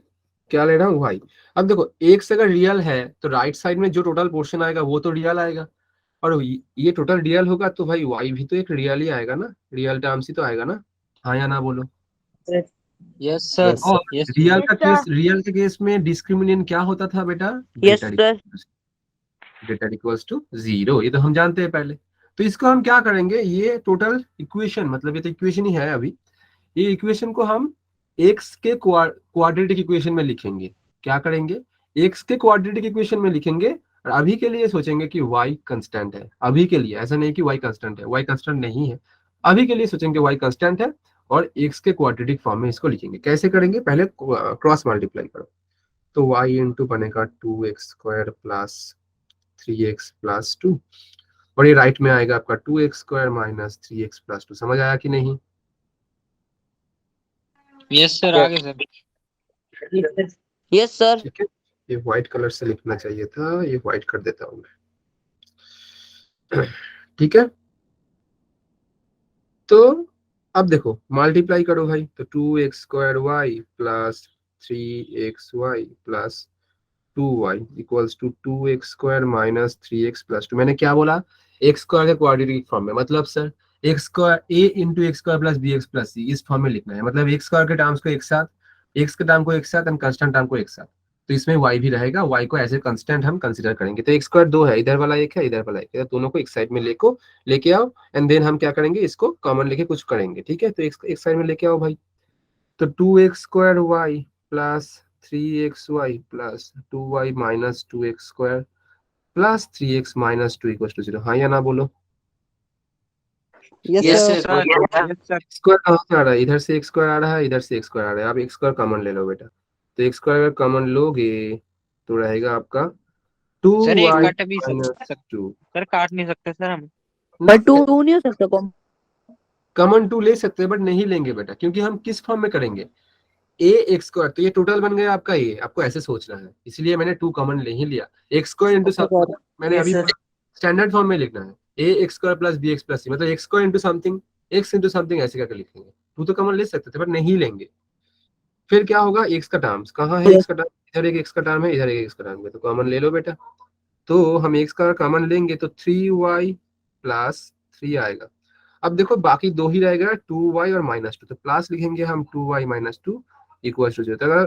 क्या ले रहा हूँ y, अब देखो x अगर रियल है तो राइट साइड में जो टोटल पोर्शन आएगा वो तो रियल आएगा, और ये टोटल रियल होगा तो भाई y भी तो एक रियल ही आएगा ना, रियल टर्म्स ही तो आएगा ना, हाँ या ना बोलो। यस सर, और यस रियल के केस में डिस्क्रिमिनेंट क्या होता था बेटा? Yes sir. Greater equals to 0, ये तो हम जानते हैं पहले। तो इसको हम क्या करेंगे, ये टोटल इक्वेशन, मतलब ये तो इक्वेशन ही है अभी, ये इक्वेशन को हम x के क्वाड्रेटिक इक्वेशन में लिखेंगे। क्या करेंगे, x के क्वाड्रेटिक इक्वेशन में लिखेंगे, और अभी के लिए सोचेंगे कि y कांस्टेंट है। अभी के लिए, ऐसा नहीं कि y कांस्टेंट है, y कांस्टेंट नहीं है, अभी के लिए सोचेंगे y कांस्टेंट है, और x के क्वाड्रेटिक फॉर्म में इसको लिखेंगे। कैसे करेंगे, पहले क्रॉस मल्टीप्लाई करो, तो y इंटू बनेगा 2x square plus 3x plus 2, और ये राइट में आएगा आपका 2x square minus 3x plus 2। समझ आया कि नहीं? यस सर, आगे सर। Yes sir. ठीक है, ये व्हाइट कलर से लिखना चाहिए था, ये व्हाइट कर देता हूं मैं ठीक है, तो अब देखो मल्टीप्लाई करो भाई, तो 2x square Y plus 3xy plus 2y equals to 2x square minus 3x plus 2। मैंने क्या बोला, x स्क्वायर के क्वाड्रेटिक फॉर्म में, मतलब sir x square a into X square plus bx plus c, इस फॉर्म में लिखना है। मतलब x स्क्वायर के टर्म्स को एक साथ, x के टर्म को एक साथ एंड कांस्टेंट टर्म को एक साथ, तो इसमें y भी रहेगा, y को एज ए कांस्टेंट हम कंसीडर करेंगे। तो x स्क्वायर 2 है, इधर वाला 1 है, इधर वाला 1 है, दोनों को एक साइड में लेके आओ, एंड देन हम क्या करेंगे, इसको कॉमन लेके कुछ करेंगे। ठीक है, तो एक साइड में लेके आओ भाई, तो 2x square y plus 3xy plus 2y minus 2x square plus 3x minus 2 equal to 0, हाँ या ना बोलो। Yes yes sir. Sir, yes sir. Square कहाँ से आ रहा है, इधर से x स्क्वायर आ रहा है, इधर से x स्क्वायर आ रहा है, आप x स्क्वायर कॉमन ले लो बेटा, तो x स्क्वायर अगर कॉमन लोगे तो रहेगा आपका सर एक 2y कट भी माइनस 2। सर, काट नहीं सकते सर हम। पर टू नहीं हो सकता कौन? कॉमन 2 ले सकते हैं बट नहीं लेंगे बेटा, क्योंकि हम किस फॉर्म में करेंगे, ए एक्स स्क्वायर, तो ये टोटल बन गया आपका, ये आपको ऐसे सोचना है, इसलिए मैंने 2 कॉमन ले ही लिया। एक्स स्क्वायर इंटू सब मैंने अभी स्टैंडर्ड फॉर्म में लिखना है, a x square plus B x plus c, मतलब x square into something, x into something ऐसे करके लिखेंगे। 2 तो कॉमन ले सकते थे बट नहीं लेंगे। फिर क्या होगा, एक्स का टर्म्स कहाँ है, एक्स का टर्म इधर, एक एक्स का टर्म है इधर, एक एक्स का टर्म है, तो कॉमन ले लो बेटा। तो हम एक्स का कॉमन लेंगे तो 3y प्लस 3 आएगा। अब देखो बाकी दो ही रहेगा 2y और -2, तो प्लस लिखेंगे हम 2y - 2 इक्वल टू 0। तो अगर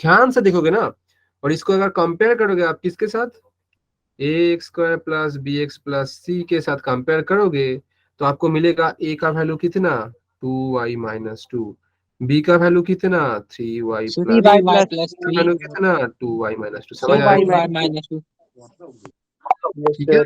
ध्यान से देखोगे ना और इसको अगर कंपेयर करोगे आप किसके साथ, ax² plus bx plus c के साथ कंपेयर करोगे तो आपको मिलेगा a का वैल्यू कितना 2y - 2, b का वैल्यू कितना 3y प्लस 3y का प्लस वैल्यू 3 कितना 2y - 2। समझ आया? 2y - 2। ठीक है।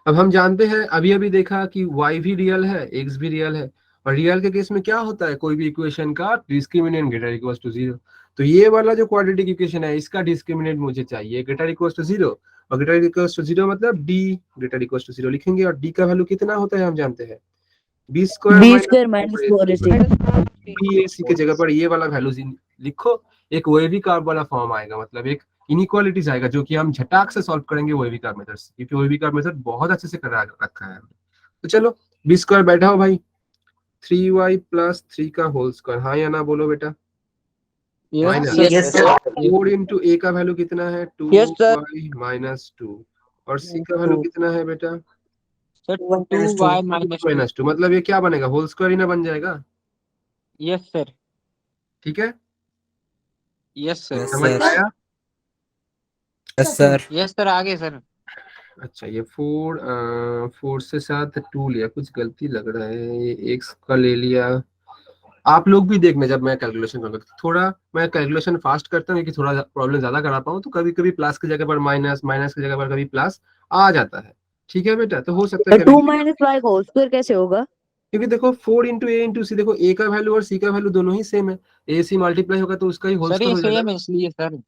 अब हम जानते हैं अभी अभी देखा कि y भी रियल है x भी रियल है, और रियल के केस में क्या होता है, कोई भी इक्वेशन का डिस्क्रिमिनेंट ग्रेटर इक्वल टू 0। तो ये वाला जो क्वाड्रेटिक इक्वेशन है इसका डिस्क्रिमिनेंट मुझे चाहिए ग्रेटर इक्वल टू 0, और ग्रेटर इक्वल टू 0 मतलब d ग्रेटर इक्वल टू 0 लिखेंगे, और d का वैल्यू कितना होता है हम जानते हैं b² b² - 4ac। ac के जगह पर ये वाला वैल्यू लिखो, एक वेवी कर्व वाला फॉर्म आएगा, मतलब एक इनइक्वालिटीज आएगा जो कि हम झटाक से सॉल्व करेंगे वेवी कर्व मेथड से, क्योंकि वेवी कर्व मेथड बहुत अच्छे से करा रखा है। तो चलो b² बैठाओ भाई, 3y प्लस 3 का होल स्क्वायर, हाँ या ना बोलो बेटा। Yes sir. 4 इंटू a का वैल्यू कितना है 2y - 2, और c का वैल्यू कितना है बेटा सर 2y - 2। -2, मतलब ये क्या बनेगा होल स्क्वायर ही ना बन जाएगा। Yes sir. ठीक है, यस सर। समझ में आया? Yes sir. यस सर आगे सर। अच्छा ये 4 से साथ 2 लिया, कुछ गलती लग रहा है, ये x का ले लिया। आप लोग भी देखना जब मैं कैलकुलेशन करूंगा तो थोड़ा मैं कैलकुलेशन फास्ट करता हूँ कि थोड़ा प्रॉब्लम ज्यादा करा पाऊँ, तो कभी कभी प्लस की जगह पर माइनस, माइनस की जगह पर कभी प्लस आ जाता है। ठीक है बेटा, तो हो सकता है 2 - y का होल स्क्वायर कैसे होगा? क्योंकि देखो 4 इंटू ए इंटू सी, देखो a का वैल्यू और c का वैल्यू दोनों ही सेम है, a c मल्टीप्लाई होगा तो उसका ही होल सर ये स्क्वायर हो जाएगा। सेम है इसलिए सर।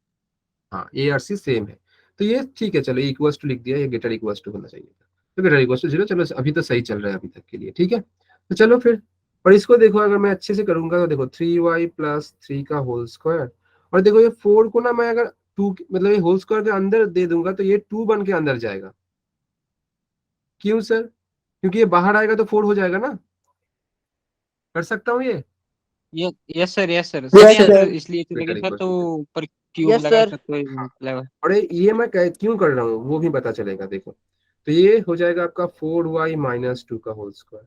हाँ a और c सेम है, तो ये ठीक है। चलो इक्वल्स टू लिख दिया, ये ग्रेटर इक्वल्स टू होना चाहिए, तो ग्रेटर इक्वल्स टू 0। चलो अभी तो सही चल रहा है अभी तक के लिए, ठीक है। तो चलो फिर, और इसको देखो अगर मैं अच्छे से करूंगा तो देखो 3y प्लस 3 का होल स्क्वायर, और देखो ये 4 को ना मैं अगर 2 मतलब ये होल स्क्वायर के अंदर दे दूंगा तो ये 2 बन के अंदर जाएगा। क्यों सर? क्योंकि ये बाहर आएगा तो 4 हो जाएगा ना, कर सकता हूँ ये। Yes sir. Yes sir. Yes, sir sir. यहाँ इसलिए ग्रेटर चलेगा सर, इक्वल्स तो टू, ऊपर क्यूब Yes, लगा sir. सकते हो मतलब। और ये मैं क्यों कर रहा हूँ वो भी पता चलेगा। देखो तो ये हो जाएगा आपका 4y - 2 का होल स्क्वायर,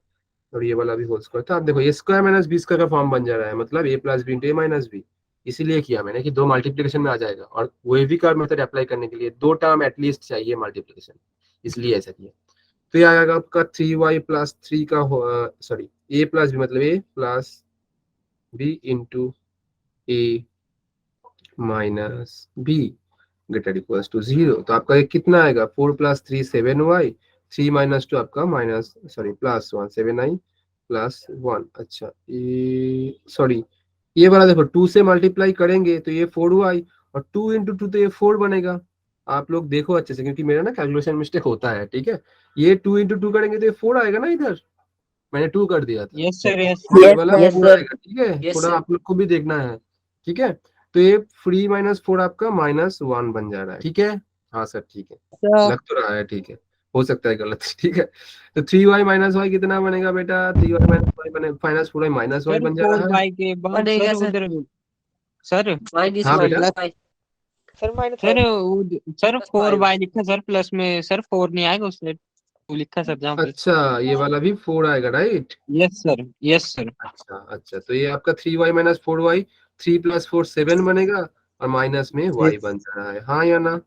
और ये वाला भी होल स्क्वायर था। अब देखो a square minus b square का फॉर्म बन जा रहा है, मतलब a plus b into a minus b. इसीलिए किया मैंने कि दो मल्टीप्लिकेशन में आ जाएगा, और वेवी कर्व मेथड अप्लाई करने के लिए दो टर्म एटलीस्ट चाहिए मल्टीप्लिकेशन, इसलिए ऐसा किया। तो ये आएगा आपका 3y प्लस 3 का सॉरी a प्लस बी, मतलब a plus b into a minus b greater equals to 0। तो आपका ये कितना आएगा 4 प्लस 3 7y, 3 माइनस 2 आपका minus sorry plus 1 7i plus 1। अच्छा ये सॉरी ये वाला देखो 2 से मल्टीप्लाई करेंगे तो ये 4y, और 2 इंटू 2 तो ये 4 बनेगा। आप लोग देखो अच्छे से, क्योंकि मेरा ना कैलकुलेशन मिस्टेक होता है, ठीक है। ये 2 इंटू 2 करेंगे तो ये 4 आएगा ना, इधर मैंने 2 कर दिया था, यस सर। यस ये Yes, वाला sir. 4 आएगा, ठीक है। थोड़ा आप लोग को भी देखना है, ठीक है। तो ये 3 - 4 आपका -1 बन जा रहा है, ठीक है। हाँ सर ठीक है, लग तो रहा है, ठीक है, हो सकता है गलत, ठीक है। तो 3y - y कितना बनेगा बेटा 3y - y बने minus 4y minus y sir बन जा रहा है। 4y के बाद सर उधर सर हाँ बेटा, सर 4y लिखा सर, प्लस में सर 4 नहीं आएगा उसमें, 2 लिखा सर जहाँ पे। अच्छा ये वाला भी 4 आएगा, right. Yes sir. Yes sir. अच्छा अच्छा, तो ये आपका 3y - 4y, 3 + 4 7 बनेगा, और माइनस में y बन जा रहा है, हाँ या ना।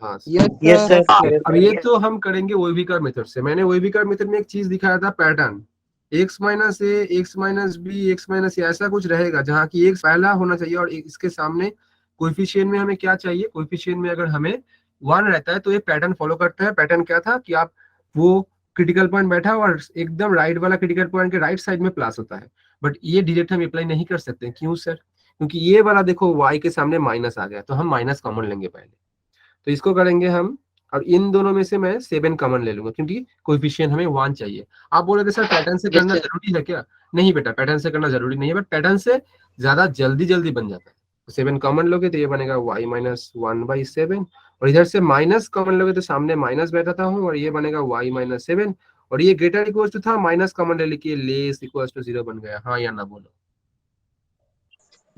हाँ यस सर। अब ये तो हम करेंगे वेविकर मेथड से। मैंने वेविकर मेथड में एक चीज दिखाया था, pattern x - a, x - b, x - c, ऐसा कुछ रहेगा जहाँ की x पहला होना चाहिए, और इसके सामने कोएफिशिएंट में हमें क्या चाहिए, कोएफिशिएंट में अगर हमें 1 रहता है तो ये पैटर्न फॉलो करता है। पैटर्न क्या था कि आप वो क्रिटिकल पॉइंट बैठा और एकदम राइट वाला क्रिटिकल पॉइंट के राइट साइड में प्लस होता है, बट ये डायरेक्ट हम अप्लाई नहीं कर सकते। क्यों सर? क्योंकि ये वाला देखो y के सामने माइनस आ गया, तो हम माइनस कॉमन लेंगे पहले, तो इसको करेंगे हम, और इन दोनों में से मैं 7 कॉमन ले लूंगा, क्योंकि कोएफिशिएंट हमें 1 चाहिए। आप बोलोगे सर पैटर्न से करना जरूरी है क्या? नहीं बेटा, पैटर्न से करना जरूरी नहीं है, बट पैटर्न से ज्यादा जल्दी जल्दी बन जाता है। 7 कॉमन लोगे तो ये बनेगा y - 1/7, और इधर से माइनस कॉमन लोगे तो सामने माइनस बैठाता हूँ, और ये बनेगा y - 7, और ये ग्रेटर इक्वल टू था, माइनस कॉमन ले लेके लेस इक्वल टू 0 बन गया, हाँ या ना बोलो।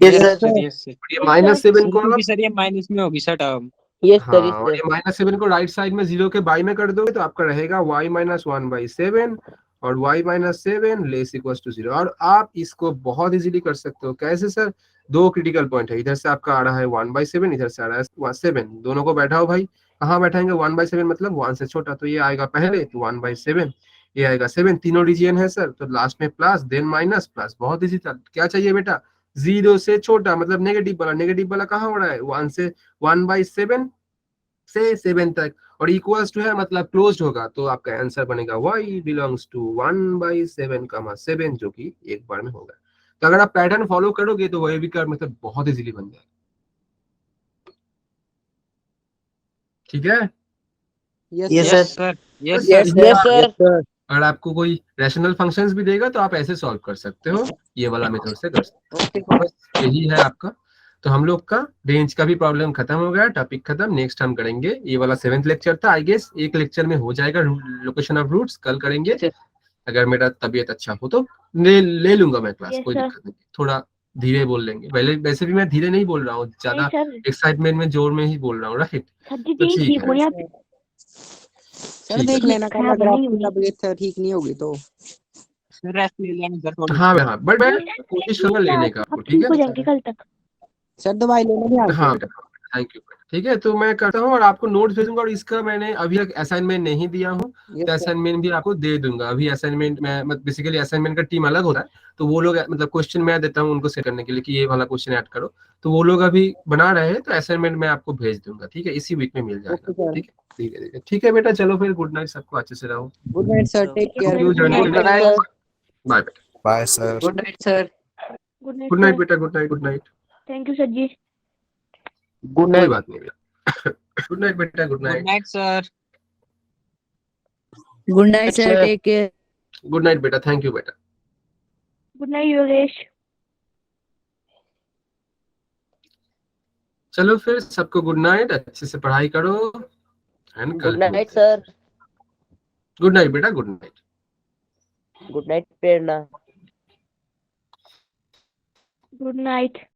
Yes sir. Yes sir. और ये -7 को क्योंकि आप सर ये माइनस में होगी सर टर्म। यस सर हाँ, और ये -7 को राइट साइड में 0 के बाई में कर दोगे तो आपका रहेगा y - 1/7 और y - 7 लेस इक्वल्स टू 0। और आप इसको बहुत इजीली कर सकते हो। कैसे सर? दो क्रिटिकल पॉइंट है, इधर से आपका आ रहा है 1/7, इधर से आ रहा है 7, दोनों को बैठाओ भाई। कहाँ बैठाएंगे? 1/7 मतलब 1 से छोटा, तो ये आएगा पहले, तो 1/7, ये आएगा 7, तीनों रीजियन है सर, तो लास्ट में प्लस देन माइनस प्लस। बहुत इजी था। क्या चाहिए बेटा? 0 से छोटा मतलब नेगेटिव वाला कहाँ हो रहा है? 1 से 1/7 से 7 तक, और इक्वल्स टू है मतलब क्लोज्ड होगा, तो आपका आंसर बनेगा y बिलोंग्स टू 1/7, 7, जो कि एक बार में होगा। तो अगर आप पैटर्न फॉलो करोगे तो वही भी कर मतलब बहुत इजीली बन जाएगा। ठीक है? Yes sir. Yes sir. अगर आपको कोई रैशनल फंक्शंस भी देगा तो आप ऐसे सॉल्व कर सकते हो, ये वाला मेथड से कर सकते हो। बस यही है आपका। तो हम लोग का रेंज का भी प्रॉब्लम खत्म हो गया, टॉपिक खत्म। नेक्स्ट हम करेंगे, ये वाला 7th लेक्चर था, आई गेस एक लेक्चर में हो जाएगा लोकेशन ऑफ रूट्स। कल करेंगे, अगर मेरा तबीयत अच्छा हो तो ले लूंगा मैं क्लास, Yes, कोई sir. दिक्कत नहीं। थोड़ा धीरे बोल लेंगे, वैसे भी मैं धीरे नहीं बोल रहा हूँ, ज्यादा नहीं सर, एक्साइटमेंट में जोर में ही बोल रहा हूँ, राइट? सर जी तो ठीक ठीक है, होने आप सर ठीक देख है। लेना कल खराब अगर नहीं आपकी होगी। तबीयत ठीक नहीं होगी तो सर रेस्ट ले लेना सर थोड़ी। हाँ, बट मैं कोशिश करूंगा लेने का आपको, आप ठीक ठीक हो है? जाएंगे कल तक। सर दवाई लेने भी आते हाँ हैं। बेटा, थैंक यू। ठीक है, तो मैं करता हूँ और आपको नोट भेजूंगा, और इसका मैंने अभी तक असाइनमेंट नहीं दिया हूँ, यस तो सर। असाइनमेंट भी आपको दे दूंगा। अभी असाइनमेंट में बेसिकली असाइनमेंट का टीम अलग होता है, तो वो लोग मतलब क्वेश्चन मैं देता हूँ उनको सेट करने के लिए कि ये वाला क्वेश्चन ऐड करो, तो वो लोग अभी बना रहे हैं, तो असाइनमेंट मैं आपको भेज दूंगा। ठीक है, इसी वीक में मिल ओके जाएगा। सर। ठीक है, ठीक है, ठीक है बेटा, चलो फिर गुड नाइट सबको, अच्छे से रहो। Good night sir, take care. Thank you, Good night, Janvi. sir. Bye बेटा। Bye sir. Good night sir. Good night good night sir. बेटा, good night. Thank you sir ji. Good कोई बात नहीं बेटा। गुड नाइट बेटा, good good night. Night sir. Good night sir, take care. Good night बेटा, thank you बेटा। Good night Yogesh. चलो फिर सबको गुड नाइट, अच्छे से पढ़ाई करो, एंड कल गुड नाइट मिलते हैं। सर। गुड नाइट बेटा, good night. Good night Prerna. Good night.